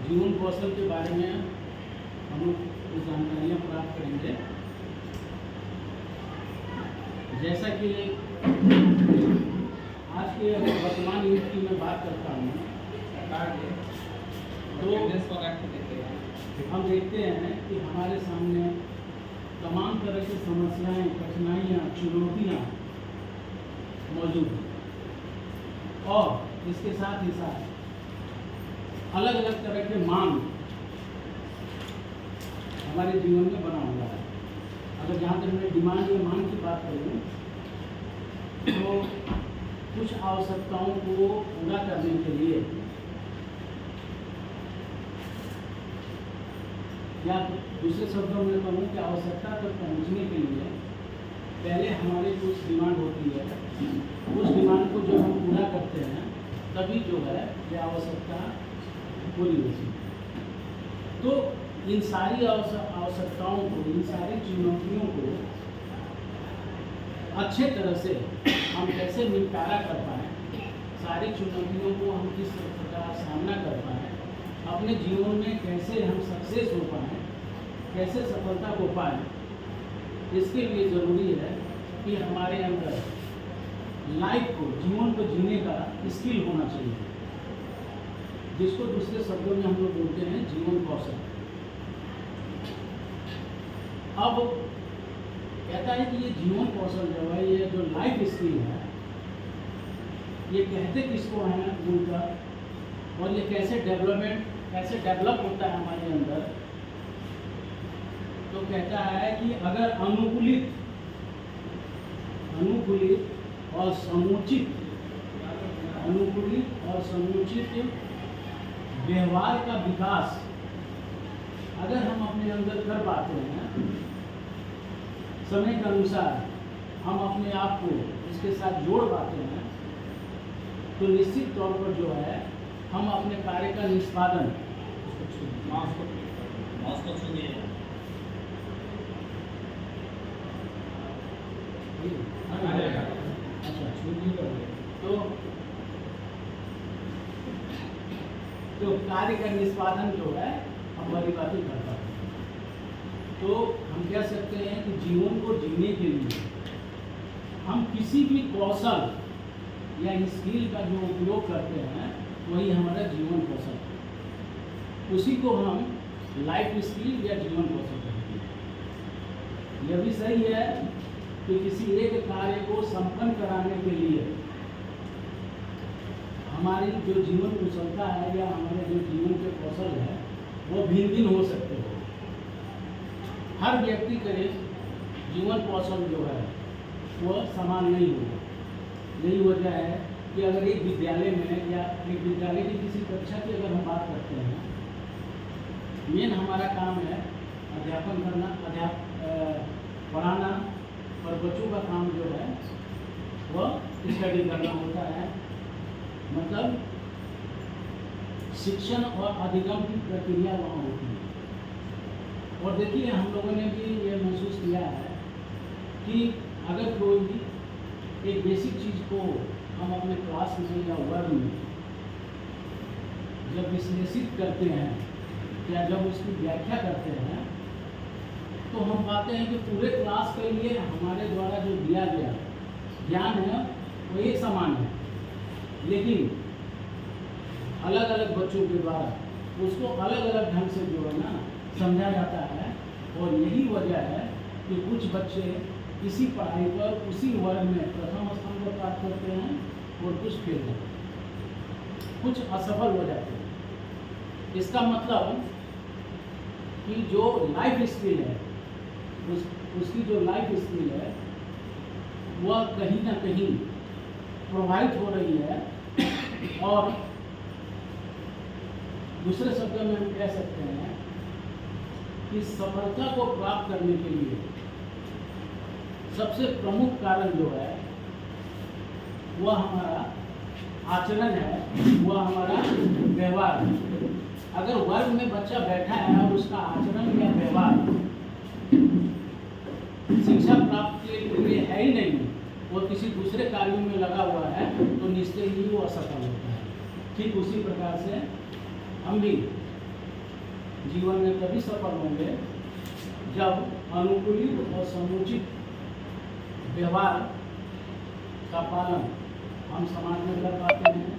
जीवन कौशल के बारे में हम लोग कुछ जानकारियाँ प्राप्त करेंगे। जैसा कि आज के वर्तमान युग की मैं बात करता हूँ तो हम देखते हैं कि हमारे सामने तमाम तरह की समस्याएं, कठिनाइयाँ, चुनौतियाँ मौजूद हैं और इसके साथ ही साथ अलग अलग तरह के मांग हमारे जीवन में बना हुआ है। अगर जहाँ तक मैं डिमांड या मांग की बात करूँ तो कुछ आवश्यकताओं को पूरा करने के लिए या दूसरे शब्दों में कहूँ कि आवश्यकता तक पहुँचने के लिए पहले हमारी कुछ डिमांड होती है। उस डिमांड को जब हम पूरा करते हैं तभी जो है ये आवश्यकता पूरी होती है। तो इन सारी आवश्यकताओं को, इन सारी चुनौतियों को अच्छे तरह से हम कैसे निपटारा कर पाएँ, सारी चुनौतियों को हम किस प्रकार सामना कर पाएँ, अपने जीवन में कैसे हम सक्सेस हो पाएँ, कैसे सफलता को पाएँ, इसके लिए ज़रूरी है कि हमारे अंदर लाइफ को, जीवन को जीने का स्किल होना चाहिए, जिसको दूसरे शब्दों में हम लोग बोलते हैं जीवन कौशल। अब कहता है कि ये जीवन कौशल जो है, ये जो लाइफ स्किल है, ये कहते किसको हैं बोलकर और ये कैसे डेवलप होता है हमारे अंदर, तो कहता है कि अगर अनुकूलित और समुचित व्यवहार का विकास अगर हम अपने अंदर कर पाते हैं, समय के अनुसार हम अपने आप को इसके साथ जोड़ पाते हैं, तो निश्चित तौर पर जो है हम अपने कार्य का निष्पादन तो कार्य का निष्पादन जो है हम बड़ी बातें करता है। तो हम कह सकते हैं कि जीवन को जीने के लिए हम किसी भी कौशल या स्किल का जो उपयोग करते हैं वही हमारा जीवन कौशल है। उसी को हम लाइफ स्किल या जीवन कौशल कहते हैं। यह भी सही है कि किसी एक कार्य को संपन्न कराने के लिए हमारी जो जीवन कुशलता है या हमारे जो जीवन के कौशल है वो भिन्न भिन्न हो सकते हो। हर व्यक्ति के जीवन कौशल जो है वह समान नहीं होगा। यही वजह है कि अगर एक विद्यालय में या एक विद्यालय की किसी कक्षा की अगर हम बात करते हैं, मेन हमारा काम है अध्यापन करना, पढ़ाना, और बच्चों का काम जो है वह स्टडी करना होता है। मतलब शिक्षण और अधिगम की प्रक्रिया वहाँ होती है। और देखिए हम लोगों ने भी ये महसूस किया है कि अगर कोई भी एक बेसिक चीज़ को हम अपने क्लास में या वर्ग में जब विश्लेषित करते हैं या जब उसकी व्याख्या करते हैं तो हम पाते हैं कि पूरे क्लास के लिए हमारे द्वारा जो दिया गया ज्ञान है वो एक समान है, लेकिन अलग अलग बच्चों के द्वारा उसको अलग अलग ढंग से जो है ना समझा जाता है। और यही वजह है कि कुछ बच्चे इसी पढ़ाई पर उसी वर्ग में प्रथम स्थान पर प्राप्त करते हैं और कुछ फेल जाते हैं, कुछ असफल हो जाते हैं। इसका मतलब कि जो लाइफ स्किल है उसकी जो लाइफ स्किल है वह कहीं ना कहीं प्रभावित हो रही है। और दूसरे शब्दों में हम कह सकते हैं कि सफलता को प्राप्त करने के लिए सबसे प्रमुख कारण जो है वह हमारा आचरण है, वह हमारा व्यवहार है। अगर वर्ग में बच्चा बैठा है और उसका आचरण या व्यवहार शिक्षा प्राप्त के लिए है ही नहीं, वो किसी दूसरे कार्यों में लगा हुआ है, तो निश्चय ही वो असफल होता है। ठीक उसी प्रकार से हम भी जीवन में तभी सफल होंगे जब अनुकूलित और समुचित व्यवहार का पालन हम समाज में कर पाते हैं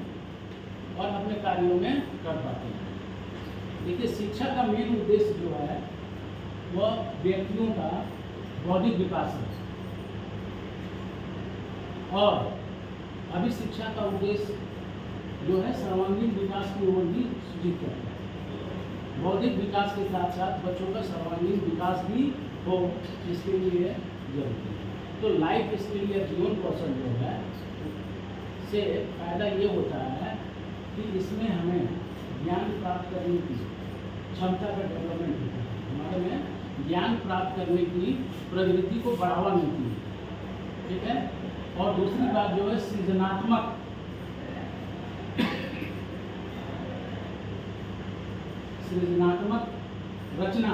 और अपने कार्यों में कर पाते हैं। देखिए, शिक्षा का मेन उद्देश्य जो है वह व्यक्तियों का बौद्धिक विकास है और अभी शिक्षा का उद्देश्य जो है सर्वांगीण विकास की ओर भी सूचित करता है। बौद्धिक विकास के साथ साथ बच्चों का सर्वांगीण विकास भी हो, इसके लिए जरूरी है। तो लाइफ स्किल या जीवन कौशल जो है से फायदा ये होता है कि इसमें हमें ज्ञान प्राप्त करने की क्षमता का डेवलपमेंट होता है। हमारे में ज्ञान प्राप्त करने की प्रवृत्ति को बढ़ावा मिलती है, ठीक है। और दूसरी बात जो है सृजनात्मक रचना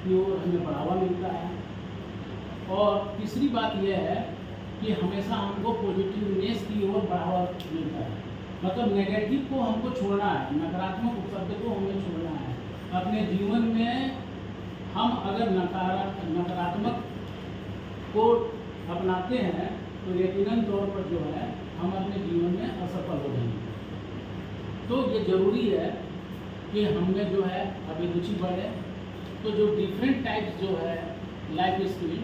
की ओर हमें बढ़ावा मिलता है। और तीसरी बात यह है कि हमेशा हमको पॉजिटिवनेस की ओर बढ़ावा मिलता है। मतलब नेगेटिव को हमको छोड़ना है, नकारात्मक शब्द को हमें छोड़ना है। अपने जीवन में हम अगर नकारात्मक को अपनाते हैं तो यकीनन तौर पर जो है हम अपने जीवन में असफल हो जाएंगे। तो ये ज़रूरी है कि हमने जो है अभिरुचि बढ़े। तो जो डिफरेंट टाइप्स जो है लाइफ स्किल,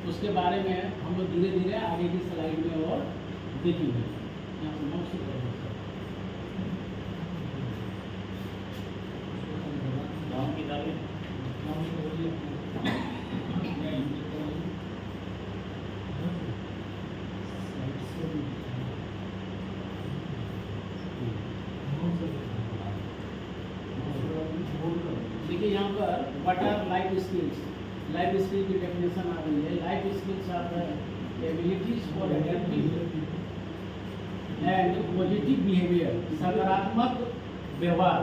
उसके बारे में हम लोग धीरे धीरे आगे की स्लाइड में और देखेंगे। देखिए यहाँ पर what are life skills. Life skill की डेफिनेशन आ गई है। Life skills are the abilities for adaptive and positive behaviour, सकारात्मक व्यवहार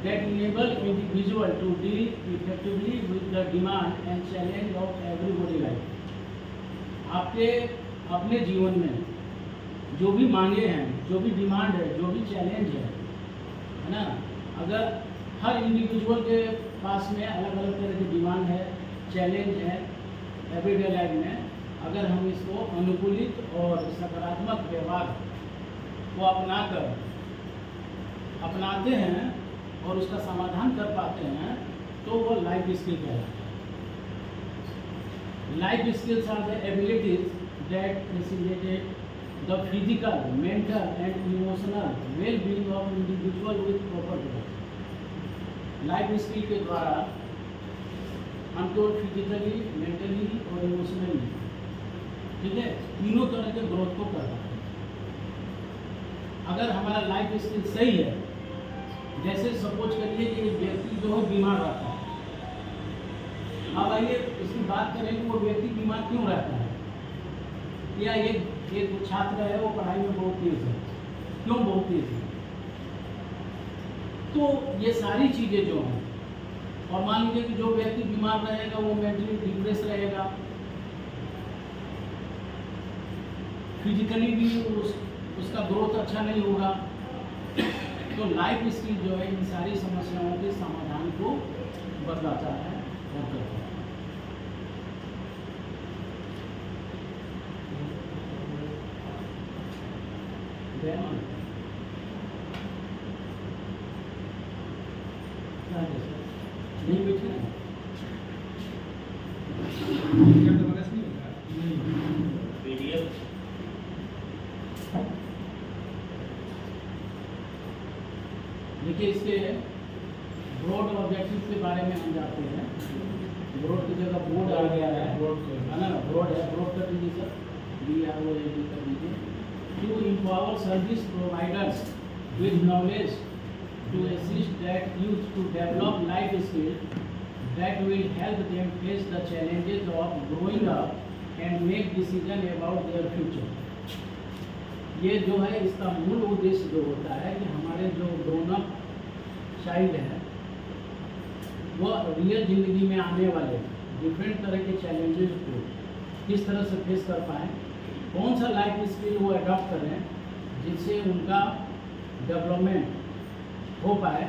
that enable individual to deal effectively with the demand and challenge of everybody life। आपके अपने जीवन में जो भी मांगे हैं, जो भी डिमांड है, जो भी चैलेंज है ना, अगर हर इंडिविजुअल के पास में अलग अलग तरह की डिमांड है, चैलेंज है एवरीडे लाइफ में, अगर हम इसको अनुकूलित और सकारात्मक व्यवहार को अपनाते हैं और उसका समाधान कर पाते हैं तो वो लाइफ स्किल कहलाता है। Life skills are the abilities that facilitate the physical, mental and emotional well being of individual with proper growth. Life skill के द्वारा हम तो फिजिकली, मेंटली और इमोशनली, ठीक है, तीनों तरह के ग्रोथ को कर पाते हैं। अगर हमारा लाइफ स्किल सही है, जैसे सपोज करिए कि एक व्यक्ति जो है बीमार रहता है। अब आइए इसकी बात करें कि वो व्यक्ति बीमार क्यों रहता है, या एक छात्र है वो पढ़ाई में बहुत तेज है, क्यों बहुत तेज है। तो ये सारी चीज़ें जो हैं, और मान लीजिए कि जो व्यक्ति बीमार रहेगा वो मेंटली डिप्रेस रहेगा, फिजिकली भी उसका ग्रोथ अच्छा नहीं होगा। तो लाइफ स्किल जो है इन सारी समस्याओं के समाधान को बदलाता है और करता है। नहीं बैठे ना, देखिए इसके ब्रॉड ऑब्जेक्टिव के बारे में हम जानते हैं। ब्रॉड की जगह बोर्ड आ गया है, है ना, ब्रॉड है, ब्रॉड कर दीजिए सर, BROAD कर दीजिए। To empower service providers with knowledge to assist that youth to develop life skill that will help them face the challenges of growing up and make decision about their future. ये जो है इसका मूल उद्देश्य जो होता है कि हमारे जो ग्रोन अप चाइल्ड है वो रियल ज़िंदगी में आने वाले डिफरेंट तरह के चैलेंजेस को किस तरह से फेस कर पाएँ, कौन सा लाइफ स्किल वो अडॉप्ट करें जिससे उनका डेवलपमेंट हो पाए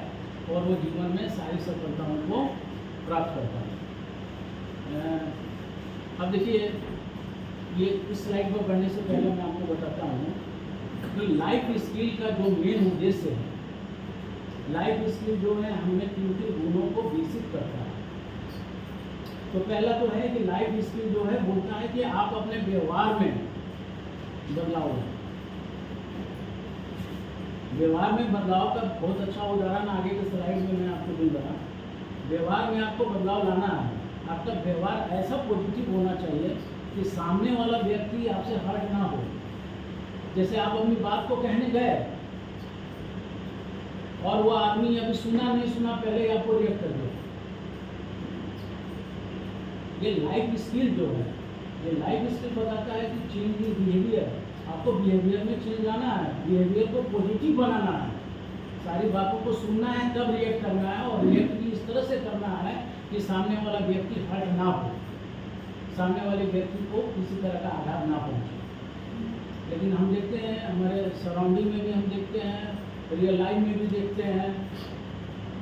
और वो जीवन में सारी सफलताओं को प्राप्त करता है। अब देखिए, ये इस स्लाइड पर बढ़ने से पहले मैं आपको बताता हूँ कि लाइफ स्किल का जो मेन उद्देश्य है, लाइफ स्किल जो है हमें किन गुणों को विकसित करता है। तो पहला तो है कि लाइफ स्किल जो है बोलता है कि आप अपने व्यवहार में बदलाव लाएं। व्यवहार में बदलाव का बहुत अच्छा उदाहरण आगे के स्लाइड में मैं आपको दूंगा। व्यवहार में आपको बदलाव लाना है। आपका व्यवहार ऐसा पॉजिटिव होना चाहिए कि सामने वाला व्यक्ति आपसे हर्ट ना हो। जैसे आप अपनी बात को कहने गए और वो आदमी अभी सुना नहीं सुना, पहले आपको रिएक्ट कर दिया। ये लाइफ स्किल जो है, ये लाइफ स्किल बताता है कि चेंज इन बिहेवियर। आपको बिहेवियर में चेंज लाना है, बिहेवियर को पॉजिटिव बनाना है, सारी बातों को सुनना है, तब रिएक्ट करना है, और रिएक्ट भी इस तरह से करना है कि सामने वाला व्यक्ति हर्ट ना हो, सामने वाले व्यक्ति को किसी तरह का आघात ना पहुंचे। लेकिन हम देखते हैं, हमारे सराउंडिंग में भी हम देखते हैं, रियल लाइफ में भी देखते हैं,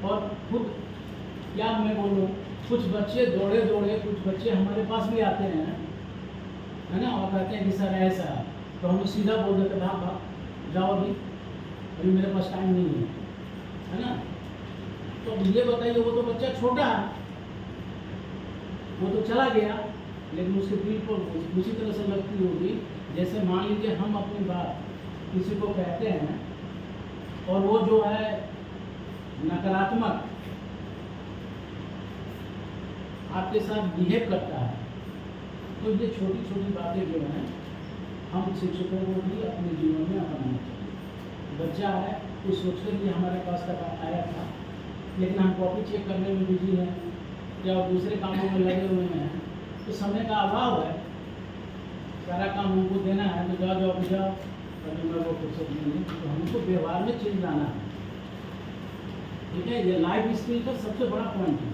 और खुद क्या मैं बोलूँ, कुछ बच्चे दौड़े दौड़े, कुछ बच्चे हमारे पास भी आते हैं, है ना, और कहते हैं कि सर ऐसा, तो हम सीधा बोल देते हैं हाँ जाओ अभी मेरे पास टाइम नहीं है ना। तो ये बताइए, वो तो बच्चा छोटा है, वो तो चला गया, लेकिन उसके दिल पर उसी तरह से लगती होगी जैसे मान लीजिए हम अपनी बात किसी को कहते हैं और वो जो है नकारात्मक आपके साथ बिहेव करता है। तो ये छोटी छोटी बातें जो हैं हम शिक्षकों को भी अपने जीवन में अपनाना चाहिए। बच्चा है, कुछ सोचकर भी हमारे पास तक आया था, लेकिन हम कॉपी चेक करने में बिजी हैं या दूसरे कामों में लगे हुए हैं, तो समय का अभाव है, सारा काम हमको देना है, तो जाओ अभी जाओ, अभी मैं वो फुर्सत नहीं है। तो हमको व्यवहार में चेंज लाना है, ठीक है। ये लाइफ स्किल का सबसे बड़ा पॉइंट है।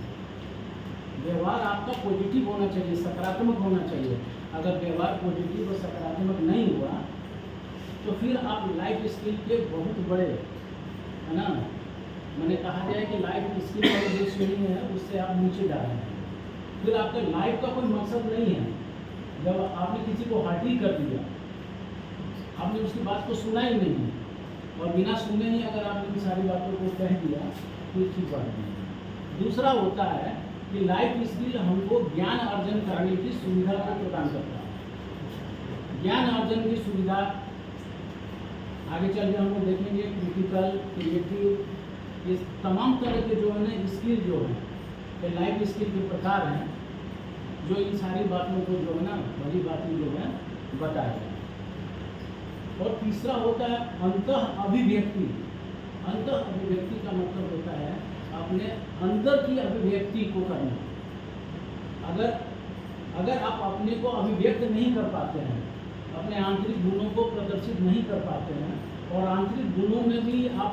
व्यवहार आपका पॉजिटिव होना चाहिए, सकारात्मक होना चाहिए। अगर व्यवहार पॉजिटिव और सकारात्मक नहीं हुआ तो फिर आप लाइफ स्किल के बहुत बड़े, है ना, मैंने कहा जाए कि लाइफ स्किल का जो श्रेणी है उससे आप नीचे जा रहे हैं। फिर आपका लाइफ का कोई मकसद नहीं है। जब आपने किसी को हर्ट ही कर दिया, आपने उसकी बात को सुना ही नहीं, और बिना सुने ही अगर आपने इन सारी बातों को कह दिया तो ठीक बात नहीं। दूसरा होता है कि लाइफ स्किल हमको ज्ञान अर्जन करने की सुविधा को प्रदान करता है। ज्ञान अर्जन की सुविधा आगे चल के हम लोग देखेंगे। क्रिटिकल, क्रिएटिव, ये तमाम तरह के जो है ना स्किल जो है, ये लाइफ स्किल के प्रकार हैं जो इन सारी बातों को जो है ना बड़ी बातें जो है बताया। और तीसरा होता है अंतः अभिव्यक्ति। अंतः अभिव्यक्ति का मतलब होता है अपने अंदर की अभिव्यक्ति को करना। अगर आप अपने को अभिव्यक्त नहीं कर पाते हैं, अपने आंतरिक गुणों को प्रदर्शित नहीं कर पाते हैं, और आंतरिक गुणों में भी आप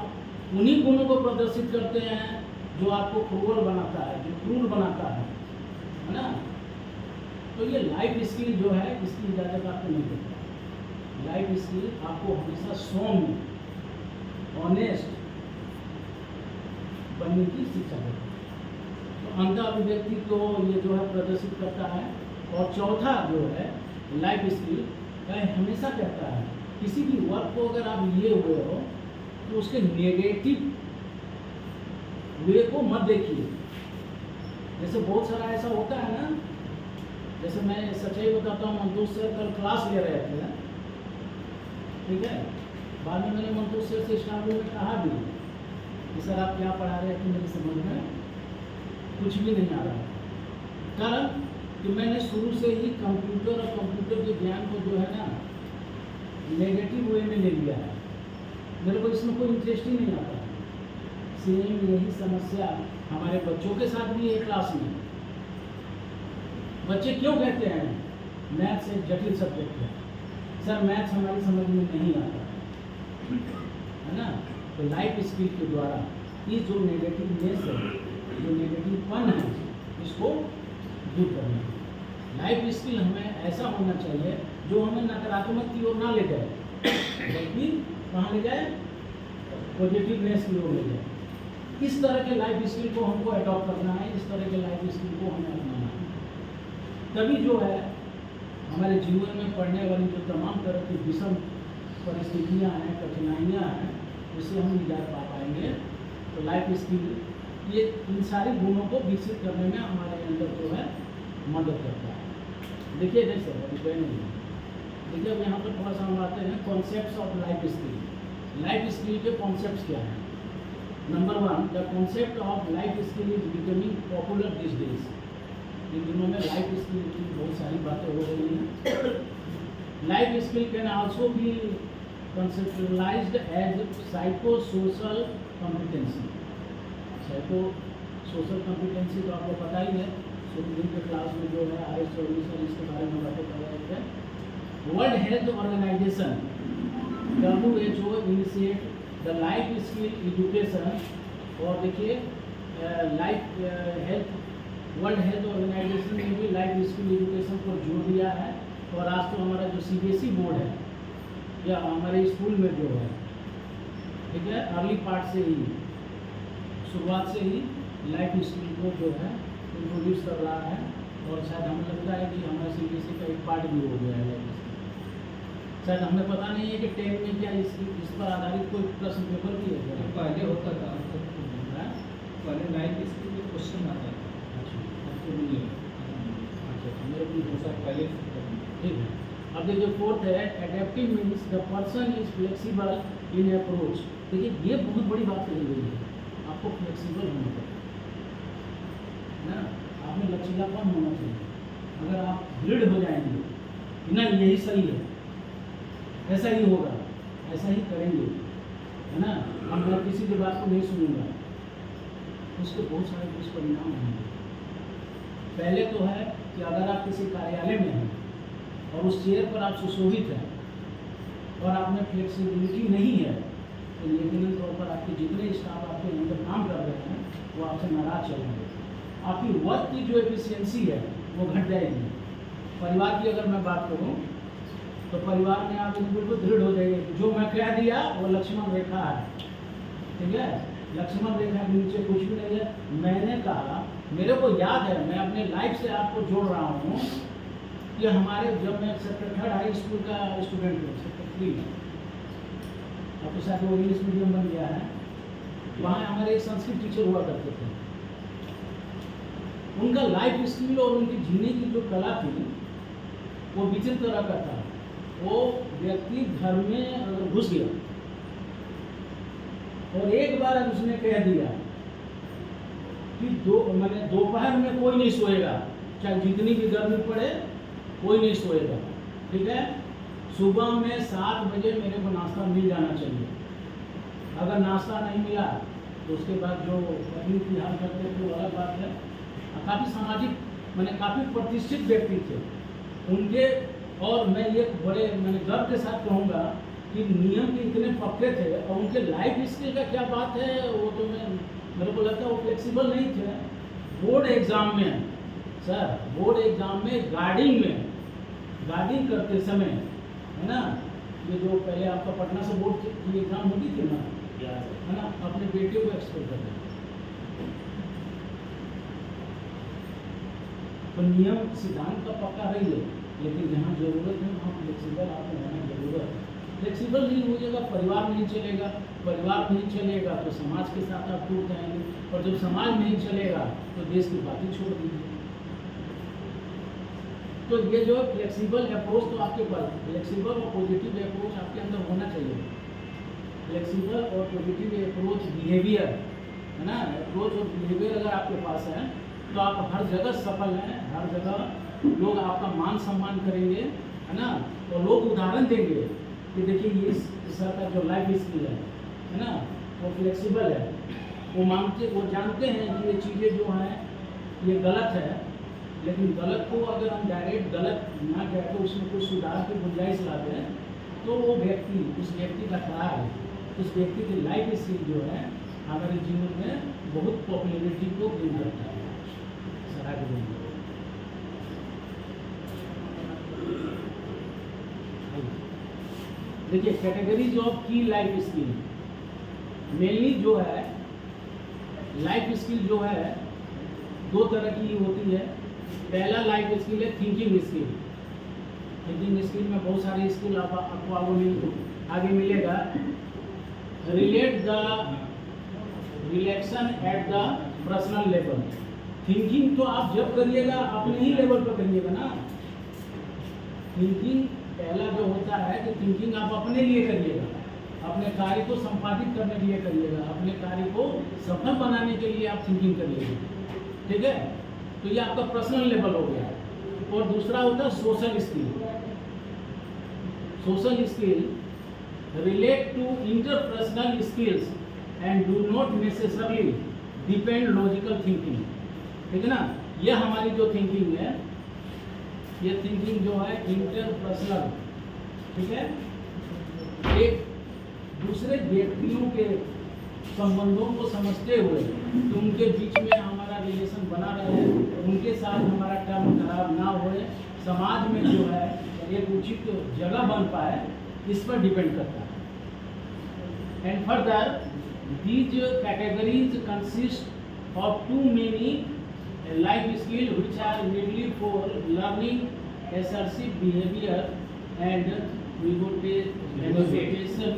उन्हीं गुणों को प्रदर्शित करते हैं जो आपको क्रूर बनाता है, जो क्रूर बनाता है ना, तो ये लाइफ स्किल जो है इसकी इजाज़त आपको नहीं देता। लाइफ स्किल आपको हमेशा सौम्य, ऑनेस्ट बनने की शिक्षा देता है। तो अंतर अभिव्यक्ति को ये जो है प्रदर्शित करता है। और चौथा जो है लाइफ स्किल हमेशा कहता है किसी भी वर्क को अगर आप लिए हुए हो तो उसके नेगेटिव वे को मत देखिए। जैसे बहुत सारा ऐसा होता है ना, जैसे मैं सच्चाई बताता हूँ, मंतोष सर कल क्लास ले रहे थे, ठीक है, बाद में मैंने मंतोष सर से स्टाफ रूम में कहा भी कि सर आप क्या पढ़ा रहे थे, मेरी समझ में कुछ भी नहीं आ रहा। कारण कि मैंने शुरू से ही कंप्यूटर और कंप्यूटर के ज्ञान को जो है ना नेगेटिव वे में ले लिया है। मेरे को इसमें कोई इंटरेस्ट ही नहीं आता। सेम यही समस्या हमारे बच्चों के साथ भी है क्लास में। बच्चे क्यों कहते हैं मैथ्स एक जटिल सब्जेक्ट है, सर मैथ्स हमारी समझ में नहीं आता, है ना। तो लाइफ स्किल के द्वारा ये जो नेगेटिवनेस है, जो नेगेटिवपन है, इसको दूर करना है। लाइफ स्किल हमें ऐसा होना चाहिए जो हमें नकारात्मक की ओर ना ले जाए, बल्कि कहाँ ले जाए, पॉजिटिवनेस की ओर ले जाए। इस तरह के लाइफ स्किल को हमको अडॉप्ट करना है, इस तरह के लाइफ स्किल को हमें अपनाना है। तभी जो है हमारे जीवन में पड़ने वाली जो तमाम तरह की विषम परिस्थितियाँ हैं, कठिनाइयाँ हैं, उससे हम निजात पा पाएंगे। तो लाइफ स्किल ये इन सारे गुणों को विकसित करने में हमारे अंदर जो है मदद करता है। देखिए जैसे देखिए अब यहाँ पर थोड़ा सा हम आते हैं concepts of life skill. Life skill के कॉन्सेप्ट्स क्या हैं? Number 1, the concept of life skill is becoming popular this days. इन दिनों में लाइफ स्किल की बहुत सारी बातें हो रही हैं। Life skill can also be conceptualised as psycho social competency. Psycho social competency तो आपको पता ही है, शुरू दिन के क्लास में जो है IS और इसके बारे में बातें कर रहे थे। World Health Organization WHO initiate the life skill education. और देखिए life health World Health Organization ने भी लाइफ स्किल एजुकेशन को जोड़ दिया है। और आज तो हमारा जो CBSE बोर्ड है या हमारे स्कूल में जो है, ठीक है, अर्ली पार्ट से ही, शुरुआत से ही लाइफ स्किल को जो है इंट्रोड्यूस कर रहा है। और शायद हमें लगता है कि हमारे CBSE का एक पार्ट भी हो गया है लाइफ स्किल। शायद हमें पता नहीं है कि 10 में क्या इस पर आधारित कोई प्रश्न पेपर भी है। पहले होता था, पहले लाइफ स्किल में क्वेश्चन आता था। अच्छा, मेरे को ऐसा पहले ठीक है। अब देखिए 4th है adaptive means the person is flexible in approach. देखिए ये बहुत बड़ी बात कही गई है, आपको फ्लेक्सिबल होना चाहिए ना, आपमें लचीलापन होना चाहिए। अगर आप दृढ़ हो जाएंगे कि ना यही सही है, ऐसा ही होगा, ऐसा ही करेंगे, है ना, अब मैं किसी की बात को नहीं सुनूंगा, उसके बहुत सारे दुष्परिणाम होंगे। पहले तो है कि अगर आप किसी कार्यालय में हैं और उस चेयर पर आप सुशोभित हैं और आप में फ्लेक्सिबिलिटी नहीं है, तो यकीनन तौर पर आपके जितने स्टाफ आपके अंदर काम कर रहे हैं वो आपसे नाराज चलेंगे। आपकी वर्क की जो एफिशिएंसी है वो घट जाएगी। परिवार की अगर मैं बात करूं तो परिवार में आप बिल्कुल दृढ़ हो जाइए, जो मैं कह दिया वो लक्ष्मण रेखा है, ठीक है, लक्ष्मण रेखा के नीचे कुछ भी नहीं है। मैंने कहा, मेरे को याद है, मैं अपने लाइफ से आपको जोड़ रहा हूँ कि हमारे जब मैं सेक्टर 3rd हाई स्कूल का स्टूडेंट हूँ, सेक्टर 3 में, अब तो शायद वो इंग्लिश मीडियम बन गया है, वहाँ हमारे एक संस्कृत टीचर हुआ करते थे। उनका लाइफ स्किल और उनकी जीने की जो कला थी वो विचित्र तरह का था। वो व्यक्ति घर में अगर घुस गया और एक बार उसने कह दिया कि दोपहर में कोई नहीं सोएगा, चाहे जितनी भी गर्मी पड़े कोई नहीं सोएगा, ठीक है, सुबह में 7 बजे मेरे को नाश्ता मिल जाना चाहिए। अगर नाश्ता नहीं मिला तो उसके बाद जो पत्नी की हाल करते थे वो अलग बात है। काफ़ी सामाजिक काफ़ी प्रतिष्ठित व्यक्ति थे उनके, और मैं ये बड़े गर्व के साथ कहूँगा कि नियम के इतने पक्के थे और उनके लाइफ स्किल का क्या बात है, वो तो मेरे को लगता है वो फ्लेक्सिबल नहीं थे। बोर्ड एग्ज़ाम में सर, बोर्ड एग्ज़ाम में गार्डिंग करते समय, है ना, ये जो पहले आपका पटना से बोर्ड की एग्ज़ाम होती थी ना, है ना, अपने बेटे को एक्सपेक्ट करते हैं। तो नियम सिद्धांत का पक्का रही है, लेकिन जहाँ ज़रूरत है वहाँ फ्लेक्सिबल आपको होना ज़रूरत है। फ्लेक्सिबल नहीं होइएगा, परिवार नहीं चलेगा, परिवार नहीं चलेगा तो समाज के साथ आप टूट जाएंगे, और जब समाज नहीं चलेगा तो देश की बात ही छोड़ दीजिए। तो ये जो फ्लेक्सिबल अप्रोच तो आपके पास, फ्लेक्सिबल और पॉजिटिव अप्रोच आपके अंदर होना चाहिए। फ्लेक्सिबल और पॉजिटिव अप्रोच बिहेवियर, है ना, अप्रोच और बिहेवियर अगर आपके पास है तो आप हर जगह सफल हैं, हर जगह लोग आपका मान सम्मान करेंगे, है ना, और लोग उदाहरण देंगे कि देखिए ये सर का जो लाइफ स्किल है ना, वो फ्लेक्सिबल है, वो जानते हैं कि ये चीज़ें जो हैं ये गलत है, लेकिन गलत को अगर हम डायरेक्ट गलत ना कह के उसमें कुछ सुधार की गुंजाइश लाते हैं तो वो व्यक्ति, उस व्यक्ति का ख्याल, उस व्यक्ति की लाइफ स्किल जो है हमारे जीवन में बहुत पॉपुलैरिटी को गेन करता है। देखिए कैटेगरीज ऑफ की लाइफ स्किल, मेनली जो है लाइफ स्किल जो है दो तरह की होती है। पहला लाइफ स्किल है थिंकिंग स्किल। थिंकिंग स्किल में बहुत सारी स्किल आपको आगे मिलेगा। Relate the reflection at the personal level. Thinking तो आप जब करिएगा अपने ही लेवल पर करिएगा ना। थिंकिंग पहला जो होता है कि थिंकिंग आप अपने लिए करिएगा, अपने कार्य को संपादित करने के लिए करिएगा, अपने कार्य को सफल बनाने के लिए आप थिंकिंग करिएगा, ठीक है। तो ये आपका पर्सनल लेवल हो गया। और दूसरा होता है social skill. Social skill relate to interpersonal skills and do not necessarily depend logical thinking, ठीक है ना। ये हमारी जो थिंकिंग है, ये थिंकिंग जो है इंटरपर्सनल, ठीक है। एक दूसरे व्यक्तियों के संबंधों को समझते हुए तो उनके बीच में हमारा रिलेशन बना रहे, उनके साथ हमारा टर्म खराब ना हो, समाज में जो है एक उचित जगह बन पाए, इस पर डिपेंड करता है। And further these categories consist of too many life skill which are needed for learning assertive behavior and negotiation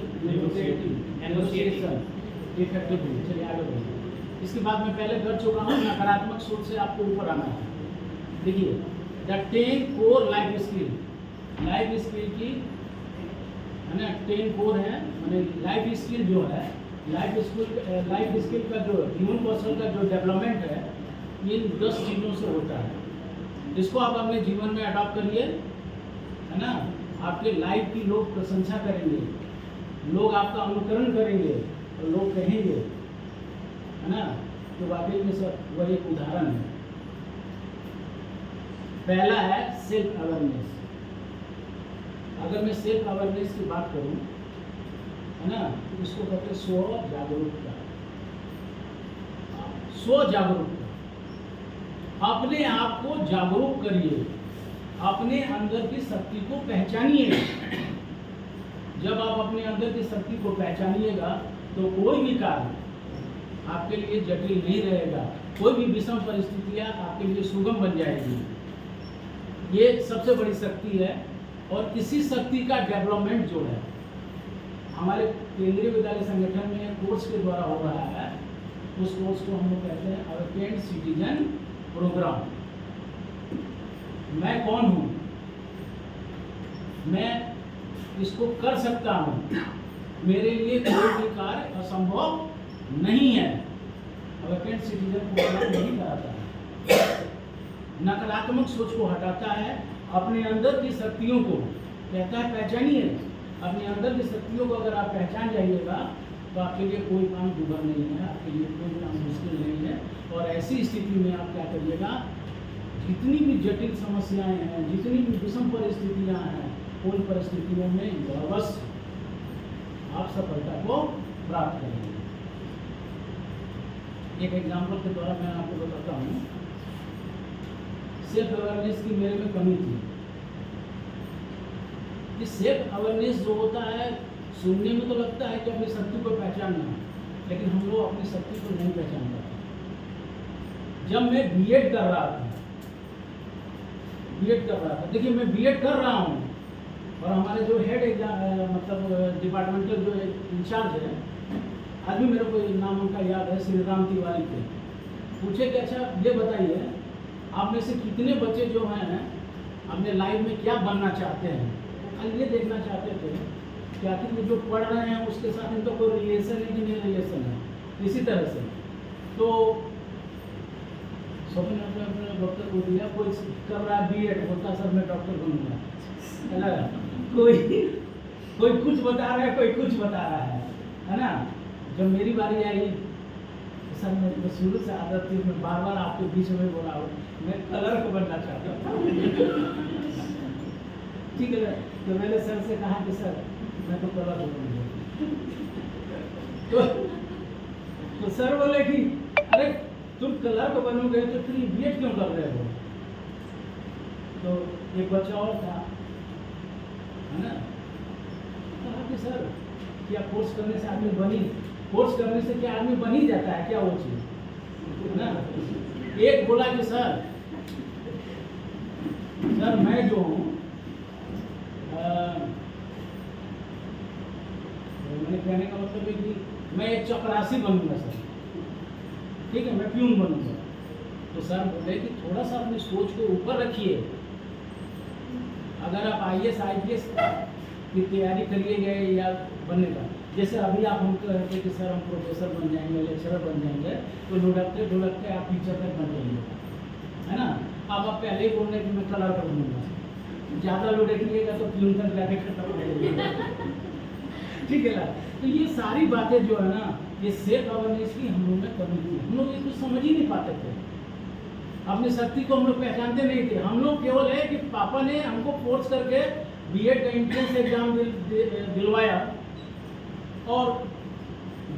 effectively। चलिए आगे बढ़िए। इसके बाद मैं पहले कर चुका हूँ, नकारात्मक सोच से आपको ऊपर आना है। देखिए the 10 core life skill, life skill की है ना 10 कोर है। मैंने लाइफ स्किल जो है, लाइफ स्किल का जो ह्यूमन कौशल का जो डेवलपमेंट है, इन 10 चीज़ों से होता है। इसको आप अपने जीवन में अडॉप्ट करिए, है ना। आपके लाइफ की लोग प्रशंसा करेंगे, लोग आपका अनुकरण करेंगे और लोग कहेंगे, है ना। तो वाकई में सर वह एक उदाहरण है। पहला है सेल्फ अवेयरनेस। अगर मैं सेल्फ अवेयरनेस की बात करूं, है ना, तो इसको कहते हैं स्व जागरूकता। स्व जागरूकता, अपने आप को जागरूक करिए, अपने अंदर की शक्ति को पहचानिए। जब आप अपने अंदर की शक्ति को पहचानिएगा तो कोई भी कार्य आपके लिए जटिल नहीं रहेगा, कोई भी विषम परिस्थितियां आपके लिए सुगम बन जाएगी। ये सबसे बड़ी शक्ति है। और इसी शक्ति का डेवलपमेंट जो है हमारे केंद्रीय विद्यालय संगठन में कोर्स के द्वारा हो रहा है, उस कोर्स को हम लोग कहते हैं अवेकेंड सिटीजन प्रोग्राम। मैं कौन हूँ, मैं इसको कर सकता हूँ, मेरे लिए कोई भी कार्य असंभव नहीं है। अवेकेंड सिटीजन प्रोग्राम नहीं कराता है, नकारात्मक सोच को हटाता है, अपने अंदर की शक्तियों को कहता है पहचानिए। अपने अंदर की शक्तियों को अगर आप पहचान जाइएगा तो आपके लिए कोई काम दुभर नहीं है, आपके लिए कोई काम मुश्किल नहीं है। और ऐसी स्थिति में आप क्या करिएगा, जितनी भी जटिल समस्याएं हैं, जितनी भी विषम परिस्थितियां हैं, उन परिस्थितियों में अवश्य आप सफलता को प्राप्त करेंगे। एक एग्जाम्पल के द्वारा मैं आपको बताता हूँ। सेल्फ अवेयरनेस की मेरे में कमी थी। ये सेल्फ अवेयरनेस जो होता है, सुनने में तो लगता है कि अपनी शक्ति को पहचानना, लेकिन हम लोग अपनी शक्ति को नहीं पहचान पाते। जब मैं बीएड कर रहा था, देखिए मैं बीएड कर रहा हूँ और हमारे जो हेड एग्जाम मतलब डिपार्टमेंटल जो इंचार्ज है, आज भी मेरे को नाम उनका याद है, श्री राम तिवारी थे। पूछे कि अच्छा ये बताइए, आप में से कितने बच्चे जो हैं अपने लाइफ में क्या बनना चाहते हैं। खाली ये देखना चाहते थे कि आखिर जो पढ़ रहे हैं उसके साथ इनका कोई रिलेशन है कि नहीं रिलेशन है। इसी तरह से तो सबने अपने डॉक्टर को दिया, कोई कर रहा है बीएड, बोलता सर मैं डॉक्टर बनूंगा, कोई कुछ बता रहा है, कोई कुछ बता रहा है ना। जब मेरी बारी आई, सर मैं शुरू से आदत थी, मैं बार बार आपके बीच में बोला हूँ मैं कलर को बनना चाहता था। ठीक है, तो मैंने सर से कहा कि सर मैं तो कलर बनूंगा। तो सर बोले कि अरे तुम कलर को बनोगे तो फिर बीएड क्यों कर रहे हो। तो एक बच्चा और था, है ना, कहा कि सर क्या कोर्स करने से आदमी बनी, कोर्स करने से क्या आदमी बन ही जाता है क्या वो चीज़। है ना। एक बोला कि सर मैं जो हूँ मैंने कहने का मतलब है कि मैं एक चपरासी बनूंगा सर, ठीक है, मैं प्यून बनूंगा। तो सर बोले कि थोड़ा सा अपनी सोच को ऊपर रखिए। अगर आप IAS IPS की तैयारी करिए गए या बनने का, जैसे अभी आप हमको कहते हैं कि सर हम प्रोफेसर बन जाएंगे, लेक्चरर बन जाएंगे, तो लुढ़कते ढुलकते आप टीचर तक बन जाएंगे, है ना। अब आप पहले ही बोल रहे हैं कि मैं कलर कर दूँगा, ज़्यादा लुढ़किएगा तो प्यून तक जाके खत्म हो जाएगा, ठीक है ना। तो ये सारी बातें जो है ना, ये सेल्फ अवेयरनेस की हम लोग में कमी थी। हम लोग ये कुछ समझ ही नहीं पाते थे, अपनी शक्ति को हम लोग पहचानते नहीं थे। हम लोग केवल है कि पापा ने हमको फोर्स करके B.Ed का एंट्रेंस एग्जाम दिलवाया, और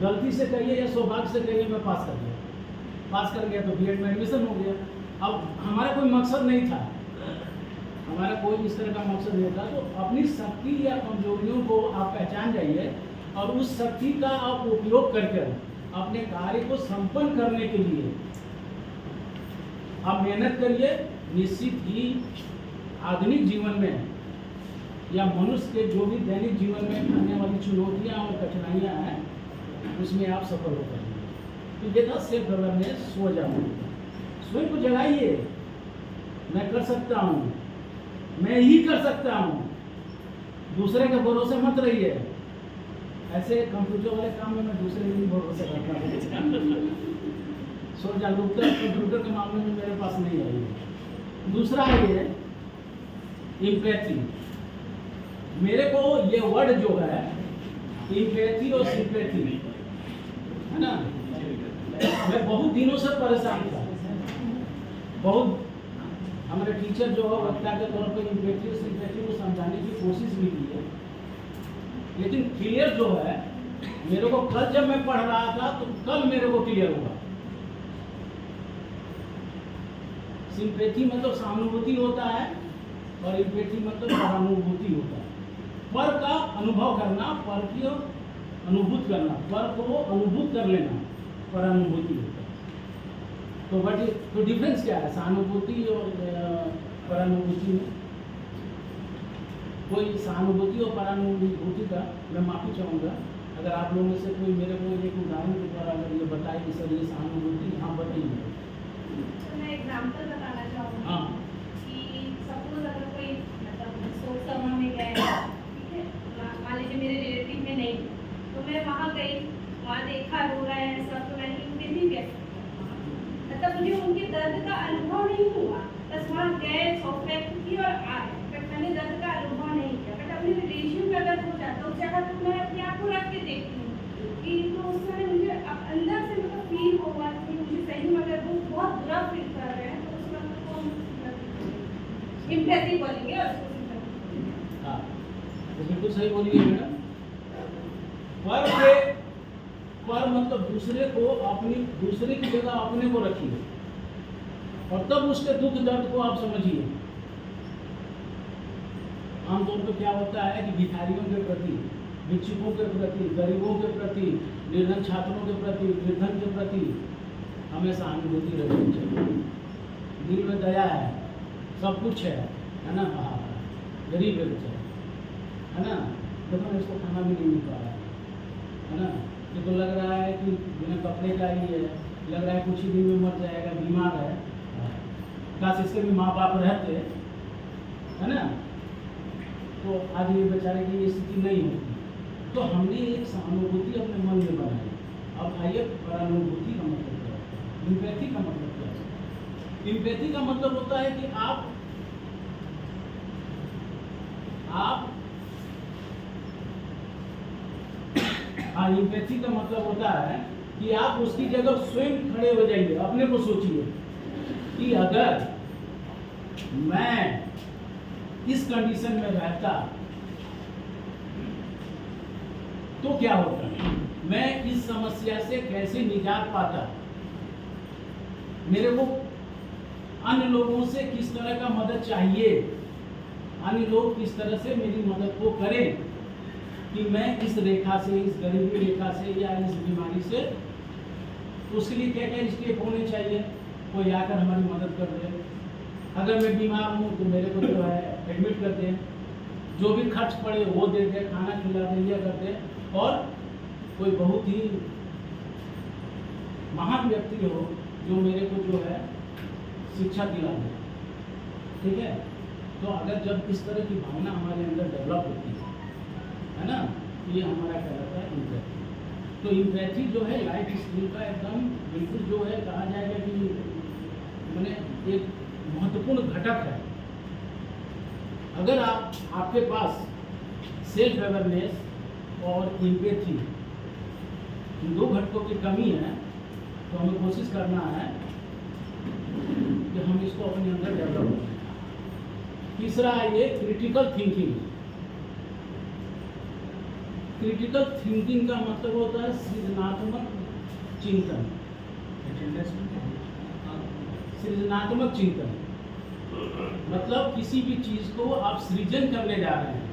गलती से कहिए या सौभाग्य से कहिए मैं पास कर गया तो B.Ed में एडमिशन हो गया। अब हमारा कोई मकसद नहीं था, हमारा कोई इस तरह का मकसद नहीं था। तो अपनी शक्ति या कमजोरियों को आप पहचान जाइए, और उस शक्ति का आप उपयोग करके अपने कार्य को संपन्न करने के लिए आप मेहनत करिए। निश्चित ही आधुनिक जीवन में या मनुष्य के जो भी दैनिक जीवन में आने वाली चुनौतियां और कठिनाइयां हैं, उसमें आप सफल हो पाएंगे। तो ये था सेल्फ अवेयरनेस, स्व जागरूकता। स्वयं को जगाइए, मैं कर सकता हूँ, मैं ही कर सकता हूँ। दूसरे के भरोसे मत रहिए। ऐसे कंप्यूटर वाले काम में मैं दूसरे के भरोसे करता हूँ। स्व जागरूकता कंप्यूटर के मामले में मेरे पास नहीं आई है। दूसरा है एम्पैथी। मेरे को ये वर्ड जो है एम्पैथी और सिंपैथी, है ना, मैं बहुत दिनों से परेशान था। बहुत हमारे टीचर जो है वक्ता के तौर पर एम्पैथी और सिंपैथी को समझाने की कोशिश भी की है, लेकिन क्लियर जो है मेरे को कल जब मैं पढ़ रहा था तो कल मेरे को क्लियर हुआ। सिंपैथी मतलब सहानुभूति होता है और एम्पैथी मतलब परानुभूति होता है। पर का अनुभव करना, पर की अनुभूत करना, पर को अनुभूत कर लेना परानुभूति होता है। तो डिफरेंस क्या है सहानुभूति और परानुभूति में? कोई सहानुभूति और परानुभूति का मैं माफी चाहूँगा अगर आप लोगों में से कोई मेरे को एक उदाहरण के द्वारा अगर ये बताए कि सर ये सहानुभूति, हाँ बताइए। मैं एग्जांपल बताना चाहूँगी। हाँ। कि सपोज अगर कोई मतलब शोक सभा में गए, ठीक है, मान लीजिए मेरे रिलेटिव में नहीं, तो मैं वहाँ गई, वहाँ देखा रो रहा है सब, तो मैंने उनके नहीं कह सकती, मतलब मुझे उनके दर्द का अनुभव नहीं हुआ। बस वहाँ गए, शोक व्यक्त की और आए, बट मैंने दर्द का अनुभव नहीं किया। बट अपने रिलेशन में अगर हो जाता उस जगह तो मैं अपने आप को रख के देखती हूँ कि तो उस समय मुझे अंदर से मतलब फील होगा कि मुझे सही में अगर वो बहुत बुरा फील कर रहे हैं तो उस वक्त को एम्पैथी बोलेंगे और उसको हाँ, तो बिल्कुल सही बोलिए मैडम। पर मतलब दूसरे को अपनी, दूसरे की जगह अपने को रखिए और तब उसके दुख दर्द को आप समझिए। आमतौर पर क्या होता है कि भिखारियों के प्रति, भिक्षुकों के प्रति, गरीबों के प्रति, निर्धन छात्रों के प्रति, निर्धन के प्रति हमें सहानुभूति रखनी चाहिए। दिल में दया है, सब कुछ है ना। हाँ, गरीब है बेचारा, है ना, देखो इसको खाना भी नहीं मिल पा रहा है ना। ये तो लग रहा है कि बिना कपड़े का ही है, लग रहा है कुछ ही दिन में मर जाएगा, बीमार है। काश इसके भी माँ बाप रहते, है ना, तो आज ये बेचारे की ये स्थिति नहीं होती। तो हमने एक सहानुभूति अपने मन में बनाई। अब आइए परानुभूति का मतलब क्या होता है, एम्पैथी का मतलब क्या होता है। एम्पैथी का मतलब होता है कि आप एम्पैथी का मतलब होता है कि आप उसकी जगह स्वयं खड़े हो जाइए। अपने को सोचिए कि अगर मैं इस कंडीशन में रहता तो क्या होता, मैं इस समस्या से कैसे निजात पाता, मेरे को अन्य लोगों से किस तरह का मदद चाहिए, अन्य लोग किस तरह से मेरी मदद को करें कि मैं इस रेखा से, इस गरीबी रेखा से या इस बीमारी से तो उसके लिए क्या क्या स्टेप होने चाहिए, कोई आकर हमारी मदद कर दे। अगर मैं बीमार हूँ तो मेरे को जो है एडमिट कर दे, जो भी खर्च पड़े वो दे दे, खाना खिला दे, ये कर दे। और कोई बहुत ही महान व्यक्ति हो जो मेरे को जो है शिक्षा दिला दे, ठीक है। तो अगर जब इस तरह की भावना हमारे अंदर डेवलप होती है ना, ये हमारा कहलाता है इम्पैथी। तो इम्पैथी जो है लाइफ स्किल का एकदम बिल्कुल जो है कहा जाएगा कि मैंने एक महत्वपूर्ण घटक है। अगर आपके पास सेल्फ अवेयरनेस और इम्पैथी इन दो घटकों की कमी है, तो हमें कोशिश करना है कि हम इसको अपने अंदर डेवलप करें। तीसरा है ये क्रिटिकल थिंकिंग। क्रिटिकल थिंकिंग का मतलब होता है सृजनात्मक चिंतन। सृजनात्मक चिंतन मतलब किसी भी चीज को आप सृजन करने जा रहे हैं,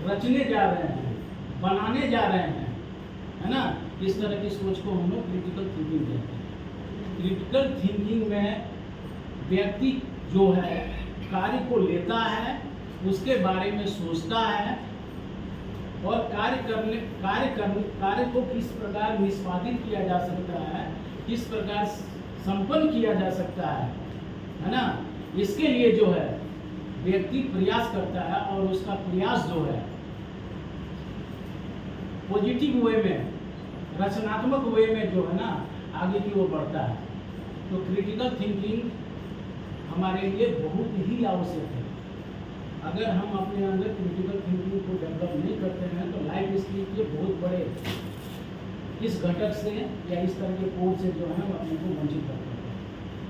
रचने जा रहे हैं, बनाने जा रहे हैं, है ना। इस तरह की सोच को हम लोग क्रिटिकल थिंकिंग कहते हैं। क्रिटिकल थिंकिंग में व्यक्ति जो है कार्य को लेता है, उसके बारे में सोचता है और कार्य को किस प्रकार निष्पादित किया जा सकता है, किस प्रकार संपन्न किया जा सकता है ना। इसके लिए जो है व्यक्ति प्रयास करता है और उसका प्रयास जो है पॉजिटिव वे में, रचनात्मक वे में जो है ना आगे की ओर बढ़ता है। तो क्रिटिकल थिंकिंग हमारे लिए बहुत ही आवश्यक है। अगर हम अपने अंदर क्रिटिकल थिंकिंग को डेवलप नहीं करते हैं तो लाइफ स्किल के बहुत बड़े इस घटक से या इस तरह के कोर्स से जो है हम अपने को वंचित करते हैं।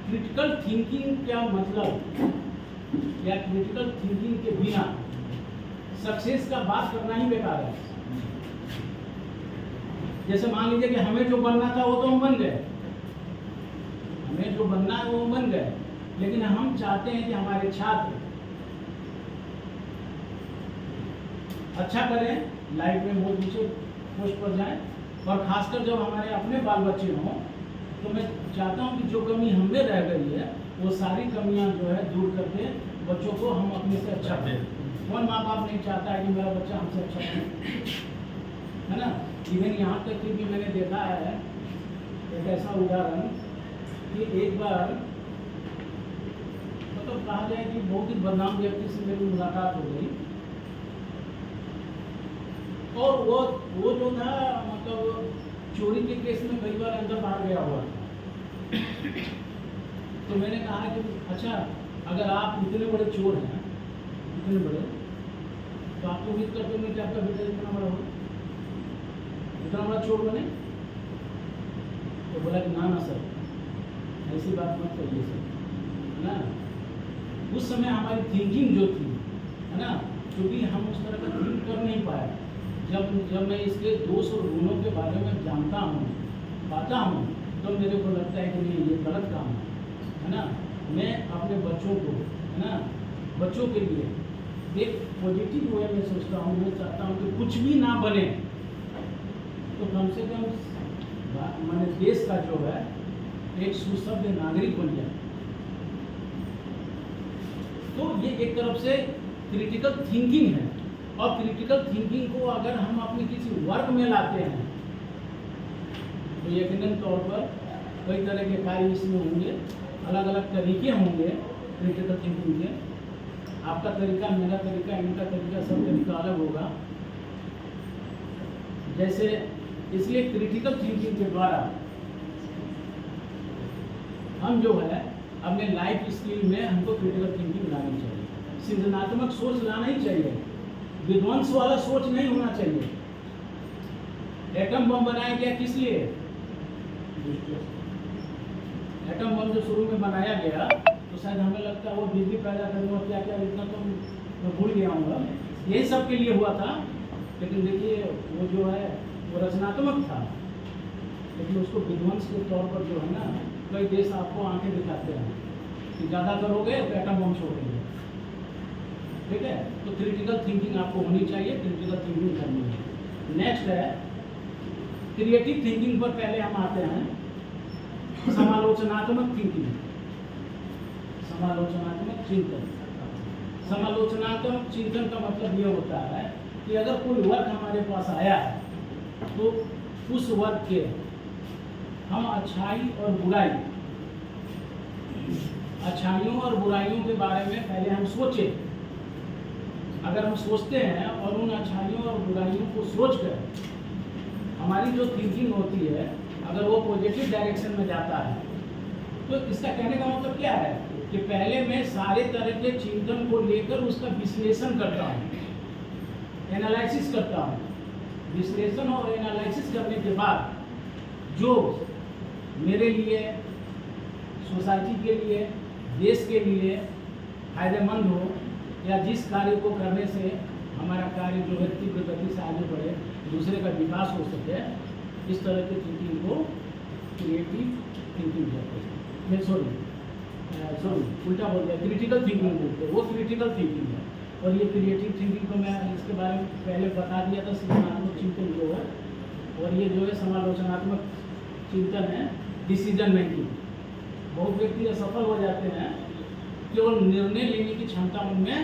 क्रिटिकल थिंकिंग क्या मतलब, या क्रिटिकल थिंकिंग के बिना सक्सेस का बात करना ही बेकार है। जैसे मान लीजिए कि हमें जो बनना था वो तो हम बन गए, हमें जो बनना है वो हम बन गए, लेकिन हम चाहते हैं कि हमारे छात्र अच्छा करें, लाइफ में बहुत ऊंचे पोस्ट पर जाएं, और खासकर जब हमारे अपने बाल बच्चे हों तो मैं चाहता हूं कि जो कमी हमें रह गई है वो सारी कमियां जो है दूर करके बच्चों को हम अपने से अच्छा करें। कौन माँ बाप नहीं चाहता है कि मेरा बच्चा हमसे अच्छा करे, है ना। इवन यहाँ तक कि भी मैंने देखा है एक ऐसा उदाहरण कि एक बार मतलब कहा जाए कि बहुत ही बदनाम व्यक्ति से मेरी मुलाकात हो गई, और वो जो था मतलब चोरी के केस में कई बार अंदर बाहर गया हुआ था। तो मैंने कहा कि अच्छा अगर आप इतने बड़े चोर हैं, इतने बड़े, तो आप उम्मीद करते हैं कि आपका बेटा इतना बड़ा हो, इतना बड़ा चोर बने। तो बोला कि ना सर, ऐसी बात मत करिए सर, है ना। उस समय हमारी थिंकिंग जो थी, है ना, क्योंकि हम उस तरह का थिंक कर नहीं पाए। जब मैं इसके दोष और गुणों के बारे में जानता हूँ, पाता हूँ, तो मेरे को लगता है कि नहीं ये गलत काम है ना। मैं अपने बच्चों को, है ना, बच्चों के लिए एक पॉजिटिव वे में सोचता हूँ। मैं चाहता हूँ कि कुछ भी ना बने तो कम से कम मैंने देश का जो है एक सुसभ्य नागरिक बन जाए। तो ये एक तरफ से क्रिटिकल थिंकिंग है, और क्रिटिकल थिंकिंग को अगर हम अपने किसी वर्क में लाते हैं तो यकीनन तौर पर कई तरह के कार्य इसमें होंगे, अलग अलग तरीके होंगे क्रिटिकल थिंकिंग के। आपका तरीका, मेरा तरीका, इनका तरीका, सब तरीका अलग होगा। जैसे इसलिए क्रिटिकल थिंकिंग के द्वारा हम जो है अपने लाइफ स्किल में हमको क्रिटिकल थिंकिंग लानी चाहिए, सृजनात्मक सोच लाना ही चाहिए, विध्वंस वाला सोच नहीं होना चाहिए। एटम बम बनाया गया किस लिए? एटम बम जो शुरू में बनाया गया तो शायद हमें लगता है वो बिजली पैदा करने और क्या क्या, इतना तो मैं भूल गया हूँ, यही सब के लिए हुआ था। लेकिन देखिए वो जो है वो रचनात्मक था, लेकिन उसको विध्वंस के तौर पर जो है ना कई देश आपको आंखें दिखाते हैं कि ज़्यादा करोगे तो एटम बम छोड़ेंगे, ठीक है। तो क्रिटिकल थिंकिंग आपको होनी चाहिए, क्रिटिकल थिंकिंग करनी है। नेक्स्ट है क्रिएटिव थिंकिंग पर पहले हम आते हैं। समालोचनात्मक थिंकिंग, समालोचनात्मक चिंतन। समालोचनात्मक चिंतन का मतलब ये होता है कि अगर कोई वर्ग हमारे पास आया है तो उस वर्ग के हम अच्छाई और बुराई, अच्छाइयों और बुराइयों के बारे में पहले हम सोचें। अगर हम सोचते हैं और उन अच्छाइयों और बुराइयों को सोचकर हमारी जो थिंकिंग होती है अगर वो पॉजिटिव डायरेक्शन में जाता है तो इसका कहने का मतलब क्या है कि पहले मैं सारे तरह के चिंतन को लेकर उसका विश्लेषण करता हूँ, एनालिसिस करता हूँ। विश्लेषण और एनालिसिस करने के बाद जो मेरे लिए, सोसाइटी के लिए, देश के लिए फायदेमंद हो या जिस कार्य को करने से हमारा कार्य जो है तीव्र गति से आगे बढ़े, दूसरे का विकास हो सके, इस तरह की थिंकिंग को क्रिएटिव थिंकिंग कहते हैं। सॉरी उल्टा बोल गया, क्रिटिकल थिंकिंग बोलते हैं, वो क्रिटिकल थिंकिंग है। और ये क्रिएटिव थिंकिंग को मैं इसके बारे में पहले बता दिया था, सृजनात्मक चिंतन जो है, और ये जो है समालोचनात्मक चिंतन है, डिसीजन मेकिंग। बहुत व्यक्ति असफल हो जाते हैं, केवल निर्णय लेने की क्षमता उनमें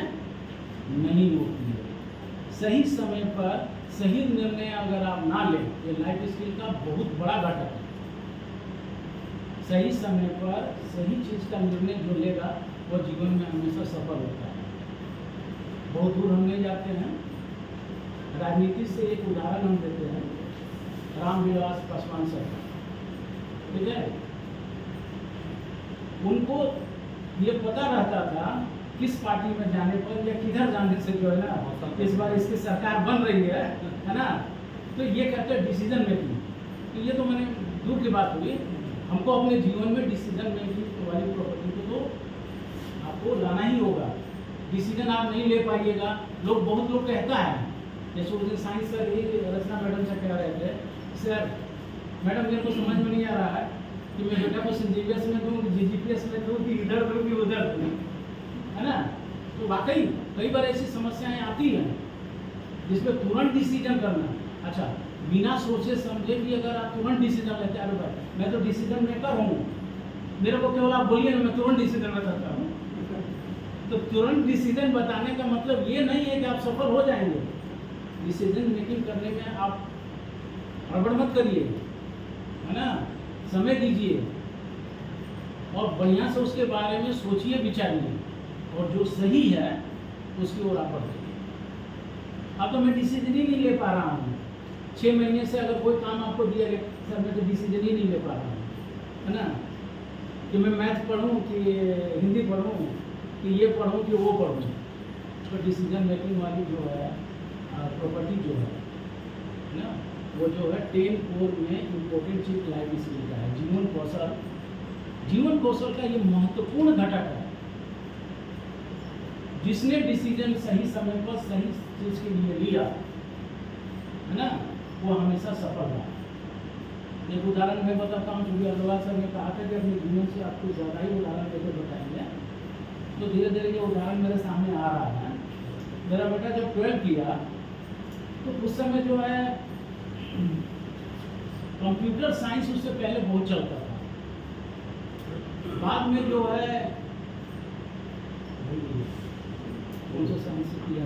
नहीं होती है। सही समय पर सही निर्णय अगर आप ना लें, ये लाइफ स्किल का बहुत बड़ा घटक है। सही समय पर सही चीज का निर्णय जो लेगा वो जीवन में हमेशा सफल होता है। बहुत दूर हम नहीं जाते हैं, राजनीति से एक उदाहरण हम देते हैं, रामविलास पासवान सर, ठीक है। उनको ये पता रहता था किस पार्टी में जाने पर या किधर जाने से जो है ना इस बार इसकी सरकार बन रही है ना, तो ये कहते हैं डिसीजन मेकिंग। तो ये तो मैंने दूर की बात हुई, हमको अपने जीवन में डिसीजन मेकिंग वाली प्रॉपर्टी को तो आपको लाना ही होगा। डिसीजन आप नहीं ले पाइएगा, बहुत लोग कहता है, जैसे उस दिन साइंस सर ही रचना मैडम से कह रहे थे, सर मैडम मेरे को समझ में नहीं आ रहा है कि मैं बेटा को CGPS में दूँ, GGPS में दूँ, कि इधर दूँ कि उधर दूँ, है ना। तो वाकई कई बार ऐसी समस्याएं आती हैं जिसमें तुरंत डिसीजन करना, अच्छा बिना सोचे समझे भी अगर आप तुरंत डिसीजन लेते हैं, अरे भाई मैं तो डिसीजन मेकर हूँ, मेरे को केवल आप बोलिए ना, मैं तुरंत डिसीजन ले सकता हूँ। तो तुरंत डिसीजन बताने का मतलब ये नहीं है कि आप सफल हो जाएंगे। डिसीजन मेकिंग करने में आप हड़बड़ मत करिए, है ना, समय दीजिए और बढ़िया से उसके बारे में सोचिए, विचारिए, और जो सही है उसकी ओर आप बढ़िए। अब तो मैं डिसीजन ही नहीं ले पा रहा हूँ, 6 महीने से अगर कोई काम आपको दिया गया, सर मैं तो डिसीजन ही नहीं ले पा रहा हूँ, है ना, कि मैं मैथ पढ़ूँ कि हिंदी पढ़ूँ कि ये पढ़ूँ कि वो पढ़ूँ। तो डिसीजन मेकिंग वाली जो है प्रॉपर्टी जो है ना, वो जो है 10 कोर में इम्पोर्टेंट चीज लाइफ स्किल का है। जीवन कौशल का ये महत्वपूर्ण घटक है। जिसने डिसीजन सही समय पर सही चीज के लिए लिया, है ना, वो हमेशा सफल रहा। एक उदाहरण मैं बताता हूँ, क्योंकि अग्रवाल सर ने कहा था कि अपने जीवन से आपको ज़्यादा ही उदाहरण लेकर बताएंगे, तो धीरे धीरे ये उदाहरण मेरे सामने आ रहा है। मेरा बेटा जब 12 किया तो उस समय जो है कंप्यूटर साइंस उससे पहले बहुत चलता था। बाद में जो है कौन सा साइंस किया,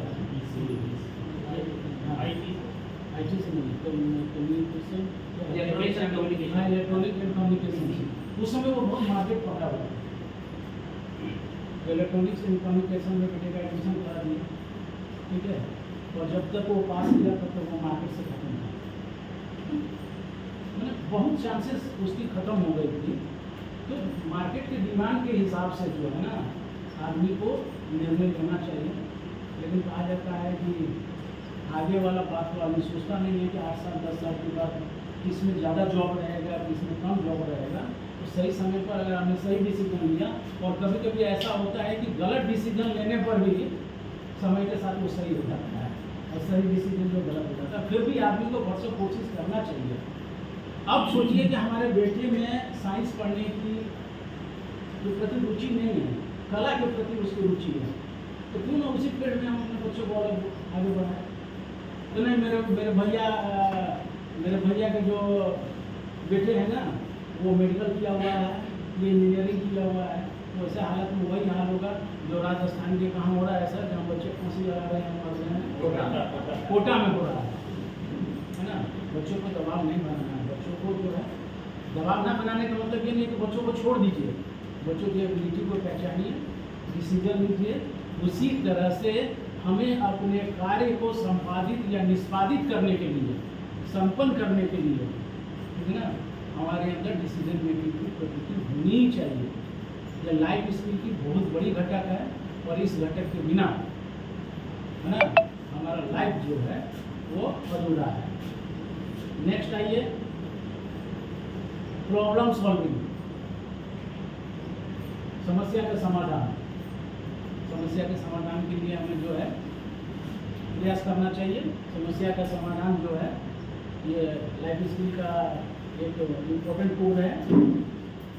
IT से नहीं, कम्युनिकेशन, इलेक्ट्रॉनिक एंड कम्युनिकेशन। उस समय वो बहुत मार्केट पकड़ा हुआ था। इलेक्ट्रॉनिक्स एंड कम्युनिकेशन में बेटे का एडमिशन करा दिया, ठीक है, और जब तक वो पास किया तब तक वो मार्केट से खत्म था। मैंने बहुत चांसेस उसकी ख़त्म हो गई थी। तो मार्केट के डिमांड के हिसाब से जो है ना आदमी को निर्णय लेना चाहिए। लेकिन कहा जाता है कि आगे वाला बात तो आदमी सोचता नहीं है कि 8 साल 10 साल के बाद किस में ज़्यादा जॉब रहेगा, किस में कम जॉब रहेगा। तो सही समय पर अगर हमने सही डिसीजन लिया, और कभी कभी ऐसा होता है कि गलत डिसीजन लेने पर भी समय के साथ वो सही हो जाता है, और सही डिसीजन जो गलत हो जाता है, फिर भी आदमी को भरसक कोशिश करना चाहिए। अब सोचिए कि हमारे बेटे में साइंस पढ़ने की प्रति रुचि नहीं है, कला के प्रति उसकी रुचि है, तो क्यों ना उसी फील्ड में हम अपने बच्चों को आगे बढ़ाएं। तो नहीं, मेरे भैया के जो बेटे हैं ना, वो मेडिकल किया हुआ है, ये इंजीनियरिंग किया हुआ है, तो ऐसे हालत में वही हाल होगा जो राजस्थान के कहाँ हो रहा है ऐसा, जहाँ बच्चे फांसी लगा रहे हैं, मर रहे हैं, कोटा में हो रहा है ना। बच्चों को दबाव नहीं बनाना है, बच्चों को जो है दबाव ना बनाने का मतलब ये नहीं कि बच्चों को छोड़ दीजिए, बच्चों की एबिलिटी को पहचानिए, डिसीजन लीजिए। उसी तरह से हमें अपने कार्य को संपादित या निष्पादित करने के लिए, संपन्न करने के लिए, ठीक है ना, हमारे अंदर डिसीजन मेकिंग की प्रवृत्ति होनी चाहिए। यह लाइफ स्किल की बहुत बड़ी घटक है और इस घटक के बिना, है ना, हमारा लाइफ जो है वो अधूरा है। नेक्स्ट आइए, प्रॉब्लम सॉल्विंग, समस्या का समाधान। समस्या के समाधान के लिए हमें जो है प्रयास करना चाहिए। समस्या का समाधान जो है ये लाइफ स्किल का एक इम्पोर्टेंट कोड है।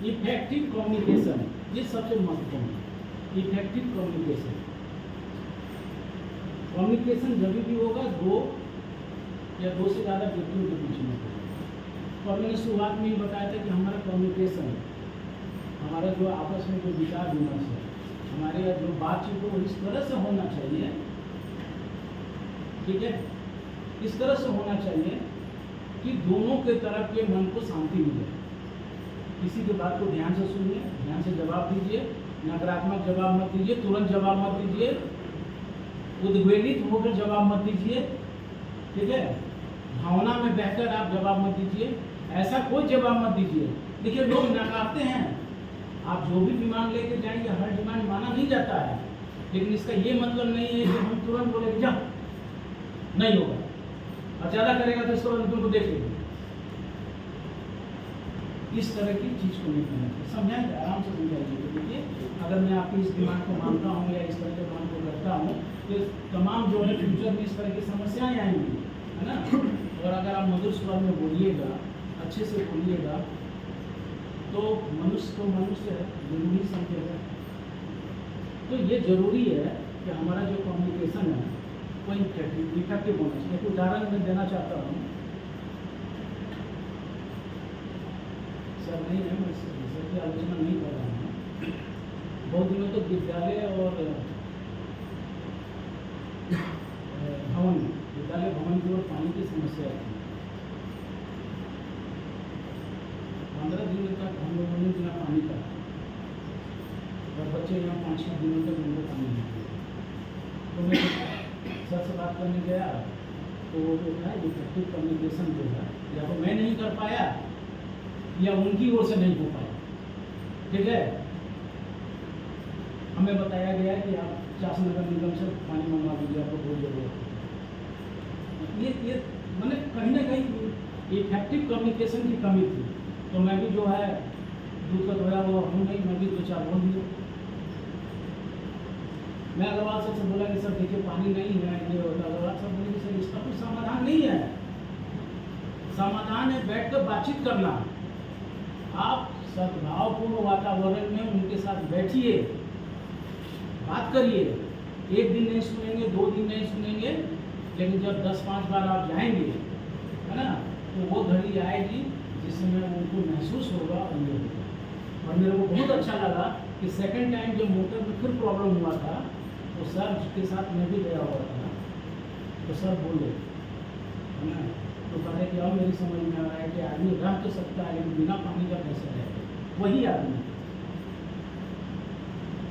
इफेक्टिव कम्युनिकेशन, ये सबसे महत्वपूर्ण है। इफेक्टिव कम्युनिकेशन, कम्युनिकेशन जब भी होगा दो या दो से ज़्यादा व्यक्तियों के बीच में होगा। और मैंने शुरुआत में ही बताया था कि हमारा कम्युनिकेशन, हमारा जो आपस में जो विचार विमर्श है, हमारे जो बातचीत हो इस तरह से होना चाहिए, ठीक है, इस तरह से होना चाहिए कि दोनों के तरफ के मन को शांति मिले। किसी की बात को ध्यान से सुनिए, ध्यान से जवाब दीजिए, नकारात्मक जवाब मत दीजिए, तुरंत जवाब मत दीजिए, उद्वेलित होकर जवाब मत दीजिए, ठीक है, भावना में बहकर आप जवाब मत दीजिए, ऐसा कोई जवाब मत दीजिए। देखिए लोग नकारते हैं, आप जो भी डिमांड लेके जाएंगे हर डिमांड माना नहीं जाता है, लेकिन इसका ये मतलब नहीं है कि हम तुरंत बोलेंगे जा नहीं होगा, और ज़्यादा करेगा तो इसको तुमको देख लेंगे। इस तरह की चीज़ को नहीं करना चाहिए, समझाएंगे, आराम से समझाइए। देखिए अगर मैं आपकी इस डिमांड को मानता हूँ या इस तरह के डिमांड को करता हूँ तो तमाम जो है फ्यूचर में इस तरह की समस्याएं आएंगी, है ना। और अगर आप मधुर स्वर में बोलिएगा, अच्छे से बोलिएगा, तो मनुष्य तो मनुष्य है, जरूरी समझेगा। तो ये जरूरी है कि हमारा जो कम्युनिकेशन है वो इफेक्टिव होना चाहिए। एक उदाहरण मैं देना चाहता हूँ, सर नहीं है, मैं सर की आलोचना नहीं कर रहा हूँ। बहुत दिनों तक विद्यालय और भवन, विद्यालय भवन की ओर पानी की समस्या थी। 15 दिनों तक हम लोगों ने बिना पानी का, और बच्चे यहाँ 5-6 दिनों तक उनको पानी नहीं दिया। तो मैं सर से बात करने गया तो वो जो है इफेक्टिव कम्युनिकेशन जो है या तो मैं नहीं कर पाया या उनकी ओर से नहीं हो पाया, ठीक है। हमें बताया गया कि आप शासन नगर निगम से पानी मंगवा दीजिए, आपको बहुत जरूरत है। ये मैंने कहीं ना कहीं इफेक्टिव कम्युनिकेशन की कमी थी। तो मैं भी जो है दूध का धोया वो हूँ नहीं, मैं भी 2-4 बोल दिए। मैं अग्रवाल सर से बोला कि सर देखिए पानी नहीं है, ये होता। अग्रवाल सर बोले कि सर इसका कोई समाधान नहीं है, समाधान है बैठ कर बातचीत करना। आप सद्भावपूर्ण वातावरण में उनके साथ बैठिए, बात करिए। 1 दिन नहीं सुनेंगे, 2 दिन नहीं सुनेंगे, लेकिन जब 10-5 बार आप जाएंगे, है ना, तो वो घड़ी आएगी जिसमें उनको महसूस होगा और ये होगा। और मेरे को बहुत अच्छा लगा कि सेकंड टाइम जब मोटर में फिर प्रॉब्लम हुआ था तो सर के साथ मैं भी गया हुआ था, तो सर बोले, है ना, तो कहे कि अब मेरी समझ में आ रहा है कि आदमी रह तो सकता है लेकिन बिना पानी का कैसे रहेगा, वही आदमी।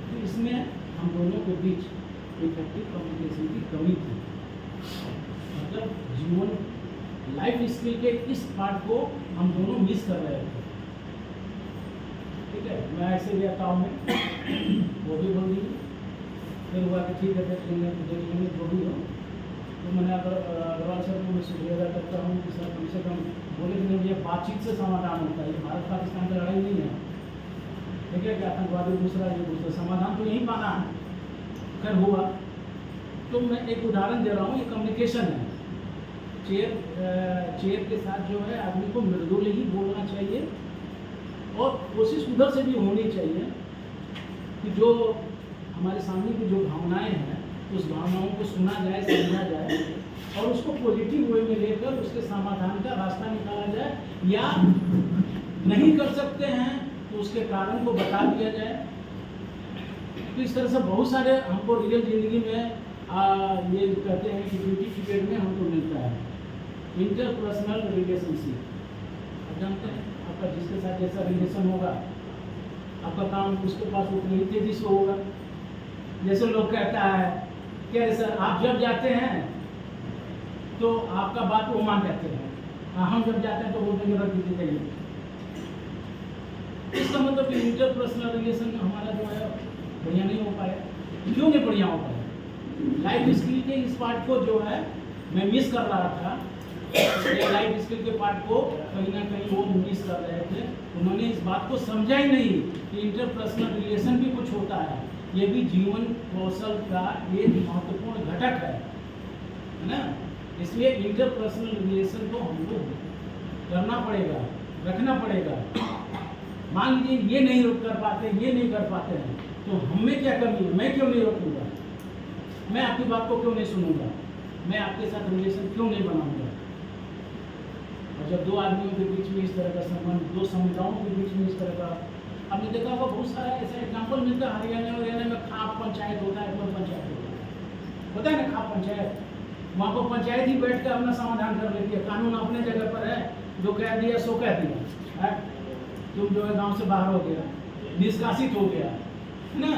तो इसमें हम दोनों के बीच इफेक्टिव कम्युनिकेशन की कमी थी। मतलब जीवन लाइफ स्किल के इस पार्ट को हम दोनों मिस कर रहे थे, ठीक है। मैं ऐसे भी आता हूँ, वो भी बोल दी, फिर हुआ कि ठीक है देख लेंगे जो भी हो। तो मैंने अग्रवाल सर को मैं शुक्रिया अदा करता हूँ कि सर कम से कम बोले कि नहीं ये बातचीत से समाधान होता है, ये भारत पाकिस्तान की लड़ाई नहीं है, ठीक है, कि आतंकवादी दूसरा ये दूसरा, समाधान तो यही पाना है। खैर हुआ। तो मैं एक उदाहरण दे रहा हूँ, ये कम्युनिकेशन है। चेयर के साथ जो है आदमी को मृदुल ही बोलना चाहिए और कोशिश उधर से भी होनी चाहिए कि जो हमारे सामने की जो भावनाएं हैं उस भावनाओं को सुना जाए, समझा जाए और उसको पॉजिटिव वे में लेकर उसके समाधान का रास्ता निकाला जाए, या नहीं कर सकते हैं तो उसके कारण को बता दिया जाए। तो इस तरह से बहुत सारे हमको रियल जिंदगी में ये कहते हैं कि ड्यूटी पीरियड में हमको मिलता है इंटरपर्सनल रिलेशनशिप। आप जानते हैं आपका जिसके साथ जैसा रिलेशन होगा आपका काम उसके पास उतनी ही तेजी से होगा। जैसे लोग कहता है क्या सर आप जब जाते हैं तो आपका बात वो मान जाते हैं, हम जब जाते हैं तो बोलते हैं रख दीजिए चाहिए। इसका मतलब कि इंटरपर्सनल रिलेशन हमारा जो है बढ़िया नहीं हो पाया। क्यों नहीं बढ़िया हो पाया? लाइफ स्किल के इस पार्ट को जो है मैं मिस कर रहा था। लाइफ स्किल के पार्ट को कहीं ना कहीं वो मिस कर रहे थे। उन्होंने इस बात को समझा ही नहीं कि इंटरपर्सनल रिलेशन भी कुछ होता है, ये भी जीवन कौशल का एक महत्वपूर्ण घटक है ना। इसलिए इंटरपर्सनल रिलेशन को हमको करना पड़ेगा, रखना पड़ेगा। मान लीजिए ये नहीं कर पाते, ये नहीं कर पाते हैं तो हमें क्या कमी है? मैं क्यों नहीं रखूँगा? मैं आपकी बात को क्यों नहीं सुनूंगा? मैं आपके साथ रिलेशन क्यों नहीं बनाऊंगा? और जब दो आदमियों के बीच में इस तरह का संबंध, दो समुदायों के बीच में इस तरह का, आपने देखा होगा बहुत सारा ऐसा एग्जाम्पल मिलता है। हरियाणा में खाप पंचायत होता है, कोई पंचायत होता है ना, खाप पंचायत। वहाँ पर पंचायत ही बैठ कर अपना समाधान कर लेती है। कानून अपने जगह पर है, जो कह दिया सो कह दिया। तुम जो है गांव से बाहर हो गया, निष्कासित हो गया, है ना।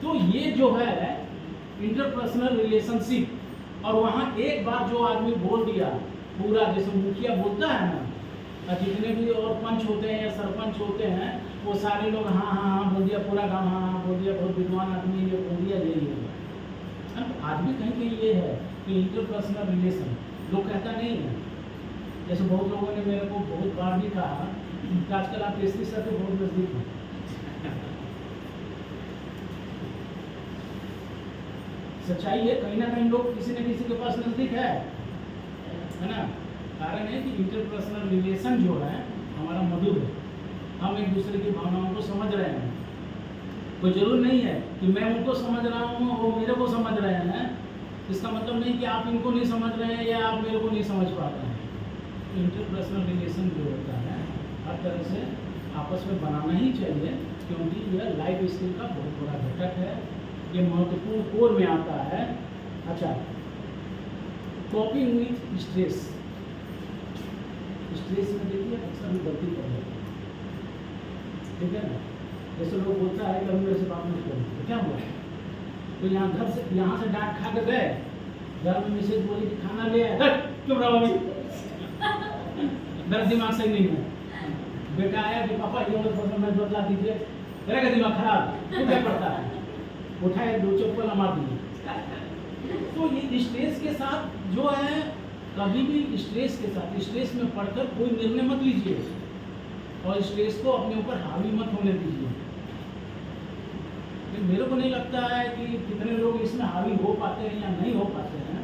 तो ये जो है इंटरपर्सनल रिलेशनशिप, और वहाँ एक बार जो आदमी बोल दिया पूरा, जैसे मुखिया बोलता है ना, जितने भी और पंच होते हैं या सरपंच होते हैं वो सारे लोग हाँ हाँ हाँ बोल दिया, पूरा गाँव हाँ हाँ बोल दिया, बहुत विद्वान आदमी ये बोल दिया, यही है। आज भी कहीं कहीं ये है कि इंटरपर्सनल रिलेशन लोग कहता नहीं है। जैसे बहुत लोगों ने मेरे को बहुत बार भी कहा कि आजकल आप केसरी सर के बहुत नजदीक हैं। सच्चाई है, कहीं ना कहीं लोग किसी न किसी के पास नजदीक है ना। कारण है कि इंटरपर्सनल रिलेशन जो है हमारा मधुर है, हम एक दूसरे की भावनाओं को समझ रहे हैं। कोई जरूर नहीं है कि मैं उनको समझ रहा हूँ वो मेरे को समझ रहे हैं। इसका मतलब नहीं कि आप इनको नहीं समझ रहे हैं या आप मेरे को नहीं समझ पा रहे हैं। इंटरपर्सनल रिलेशन जो होता है हर तरह से आपस में बनाना ही चाहिए, क्योंकि यह लाइफ स्किल का बहुत बड़ा घटक है। ये महत्वपूर्ण कोर में आता है। अच्छा, कॉपिंग विथ स्ट्रेस। स्ट्रेस में देखिए अक्सर हम गलती कर रहे हैं, ठीक है ना। जैसे लोग बोलता है कि हम मेरे से बात नहीं करें तो क्या हुआ, तो यहाँ से डांट खा के गए, घर में मिसेज बोली कि खाना ले आए, क्यों रहा अभी मेरा दिमाग सही नहीं है। बेटा आया कि पापा ये मैं बदला दीजिए, मेरा का दिमाग खराब, क्यों क्या पड़ता है, उठाए दो चप्पल मार दिए। तो ये स्ट्रेस के साथ जो है, कभी भी स्ट्रेस के साथ, स्ट्रेस में पढ़कर कोई निर्णय मत लीजिए और स्ट्रेस को अपने ऊपर हावी मत होने दीजिए। मेरे को नहीं लगता है कि कितने लोग इसमें हावी हो पाते हैं या नहीं हो पाते हैं,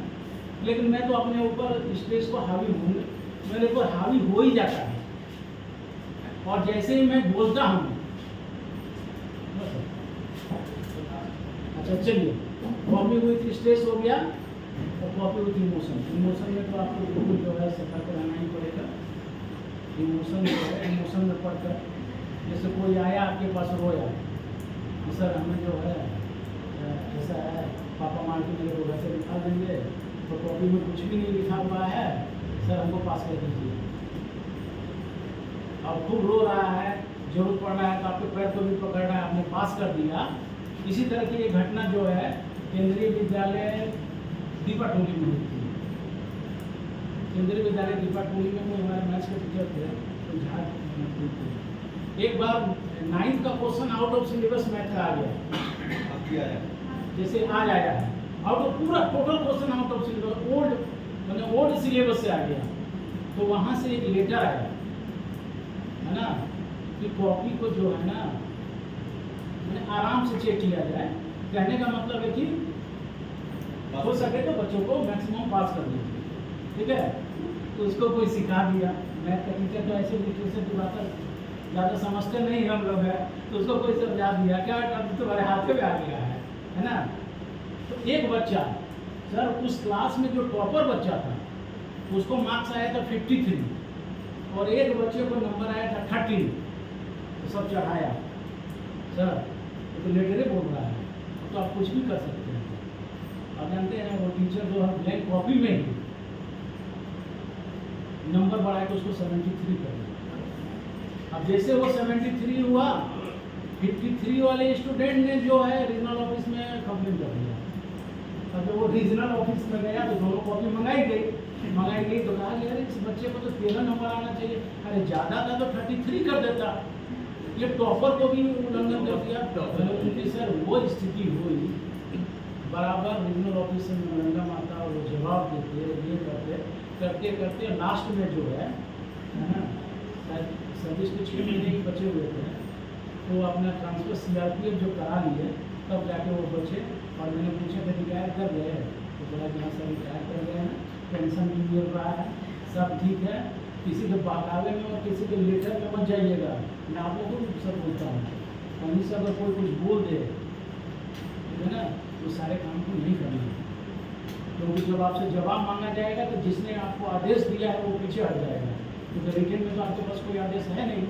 लेकिन मैं तो अपने ऊपर स्ट्रेस को हावी होने, मेरे को हावी हो ही जाता है। और जैसे ही मैं बोलता हूँ, अच्छा चलिए, कॉपी विथ स्ट्रेस हो गया और कॉपी विथ इमोशन। इमोशन में तो आपको बिल्कुल जो है सफर कराना ही पड़ेगा। इमोशन जो है, इमोशन में पढ़कर, जैसे कोई आया आपके पास रोया, सर हमें जो है ऐसा है, पापा मार के मेरे को घर से निकाल देंगे, तो कॉपी में कुछ भी नहीं लिखा हुआ है, सर हमको पास कर दीजिए। और खूब रो रहा है, जरूरत पड़ रहा है तो आपके पैर को भी पकड़ रहा है, आपने पास कर दिया। इसी तरह की एक घटना जो है केंद्रीय विद्यालय दीपाटोली में हुई थी। केंद्रीय विद्यालय दीपाटोली में वो हमारे मैथ्स के टीचर थे, तो झाड़ एक बार 9th का question out of syllabus math का आ गया, जैसे आज आया है आउट ऑफ, पूरा total question out of syllabus, old syllabus से आ गया। तो वहाँ से एक लेटर आया है ना कि कॉपी को जो है ना मैंने आराम से चेक किया जाए। कहने का मतलब है कि हो सके तो बच्चों को मैक्सिमम पास कर दीजिए, ठीक है। तो उसको कोई सिखा दिया, मैथ का टीचर तो ऐसे लिटरेचर की बात ज़्यादा समझते नहीं हम लोग हैं, तो उसको कोई समझा दिया, क्या अब तुम्हारे हाथ में आ गया है ना। तो एक बच्चा, सर उस क्लास में जो टॉपर बच्चा था उसको मार्क्स आया था 53 और एक बच्चे को नंबर आया था 13। तो सब चढ़ाया सर, ये तो लेटर बोल रहा है, तो आप कुछ भी कर सकते हैं। आप जानते हैं वो टीचर जो है ब्लैंक कॉपी में ही नंबर बढ़ा के उसको 73 कर दिया। अब जैसे वो 73 हुआ, 53 वाले स्टूडेंट ने जो है रीजनल ऑफिस में कंप्लेन कर दिया। अब जब वो रीजनल ऑफिस में गया तो दोनों कॉपी मंगाई गई तो कहा कि अरे इस बच्चे को तो 13 नंबर आना चाहिए, अरे ज़्यादा था तो 33 कर देता, ये टॉपर को भी उल्लंघन कर दिया। उनकी सर वो स्थिति हुई, बराबर रीजनल ऑफिस से मेमोरेंडम आता और वो जवाब देते, ये करते करते लास्ट में जो है ना, सर्विस के 6 महीने ही बचे हुए थे, तो अपना ट्रांसफर CRPF जो करा लिए तब जाके वो बचे। और मैंने पूछा था रिटायर कर गए, तो बोला कि हाँ सर रिटायर कर गए हैं, पेंशन भी मिल रहा है, सब ठीक है, किसी के बहकावे में और किसी के लेटर में मत जाइएगा। मैं आप लोगों को सब बोलता हूँ, कहीं से अगर कोई कुछ बोल दे ठीक है ना, तो सारे काम को नहीं करना है, क्योंकि जब आपसे जवाब मांगा जाएगा तो जिसने आपको आदेश दिया है वो पीछे हट जाएगा, क्योंकि रिटर्न में तो आपके पास कोई आदेश है नहीं।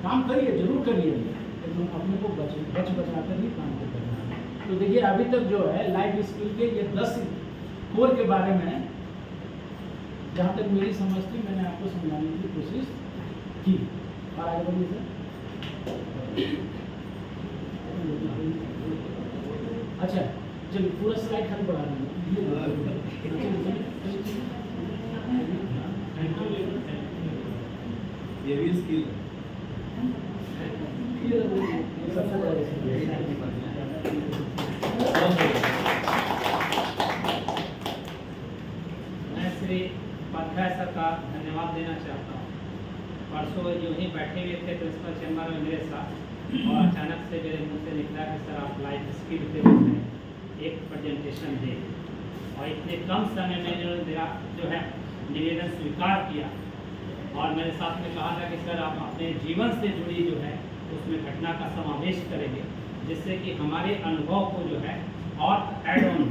काम करिए, जरूर करिए, लेकिन अपने को बच कर ही काम को करना है। तो देखिए अभी तक जो है लाइफ स्किल के ये 10 कोर के बारे में जहाँ तक मेरी समझ थी मैंने आपको समझाने की कोशिश की। और आगे बढ़िए सर। अच्छा चलिए पूरा स्लाइड खाली बढ़ा ये भी स्किल मैं श्री पाध्याय सर का धन्यवाद देना चाहता हूँ। परसों जो ही बैठे हुए थे प्रिंसिपल चैम्बर में मेरे साथ, और अचानक से मेरे मुंह से निकला कि सर आप लाइफ स्किल के बारे में एक प्रेजेंटेशन दें, और इतने कम समय में जो मेरा जो है निवेदन स्वीकार किया, और मेरे साथ में कहा था कि सर आप अपने जीवन से जुड़ी जो है उसमें घटना का समावेश करेंगे, जिससे कि हमारे अनुभव को जो है और ऐड ऑन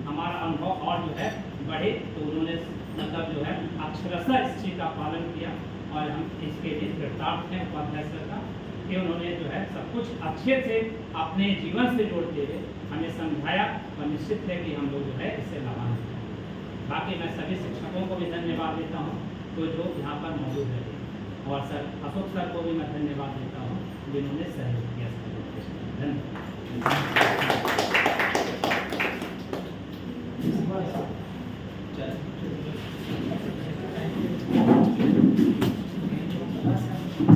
हमारा अनुभव और जो है बढ़े। तो उन्होंने मतलब जो है अक्षरशः इस चीज़ का पालन किया, और हम इसके लिए कृतार्थ हैं उपाध्याय सर का कि उन्होंने जो है सब कुछ अच्छे से अपने जीवन से जोड़ते हुए हमें समझाया, और निश्चित है कि हम लोग जो है इससे लाभान्वित हैं। बाकी मैं सभी शिक्षकों को भी धन्यवाद देता हूँ तो जो यहाँ पर मौजूद है, और सर अशोक सर को भी मैं धन्यवाद देता हूँ जिन्होंने सहयोग किया। धन्यवाद।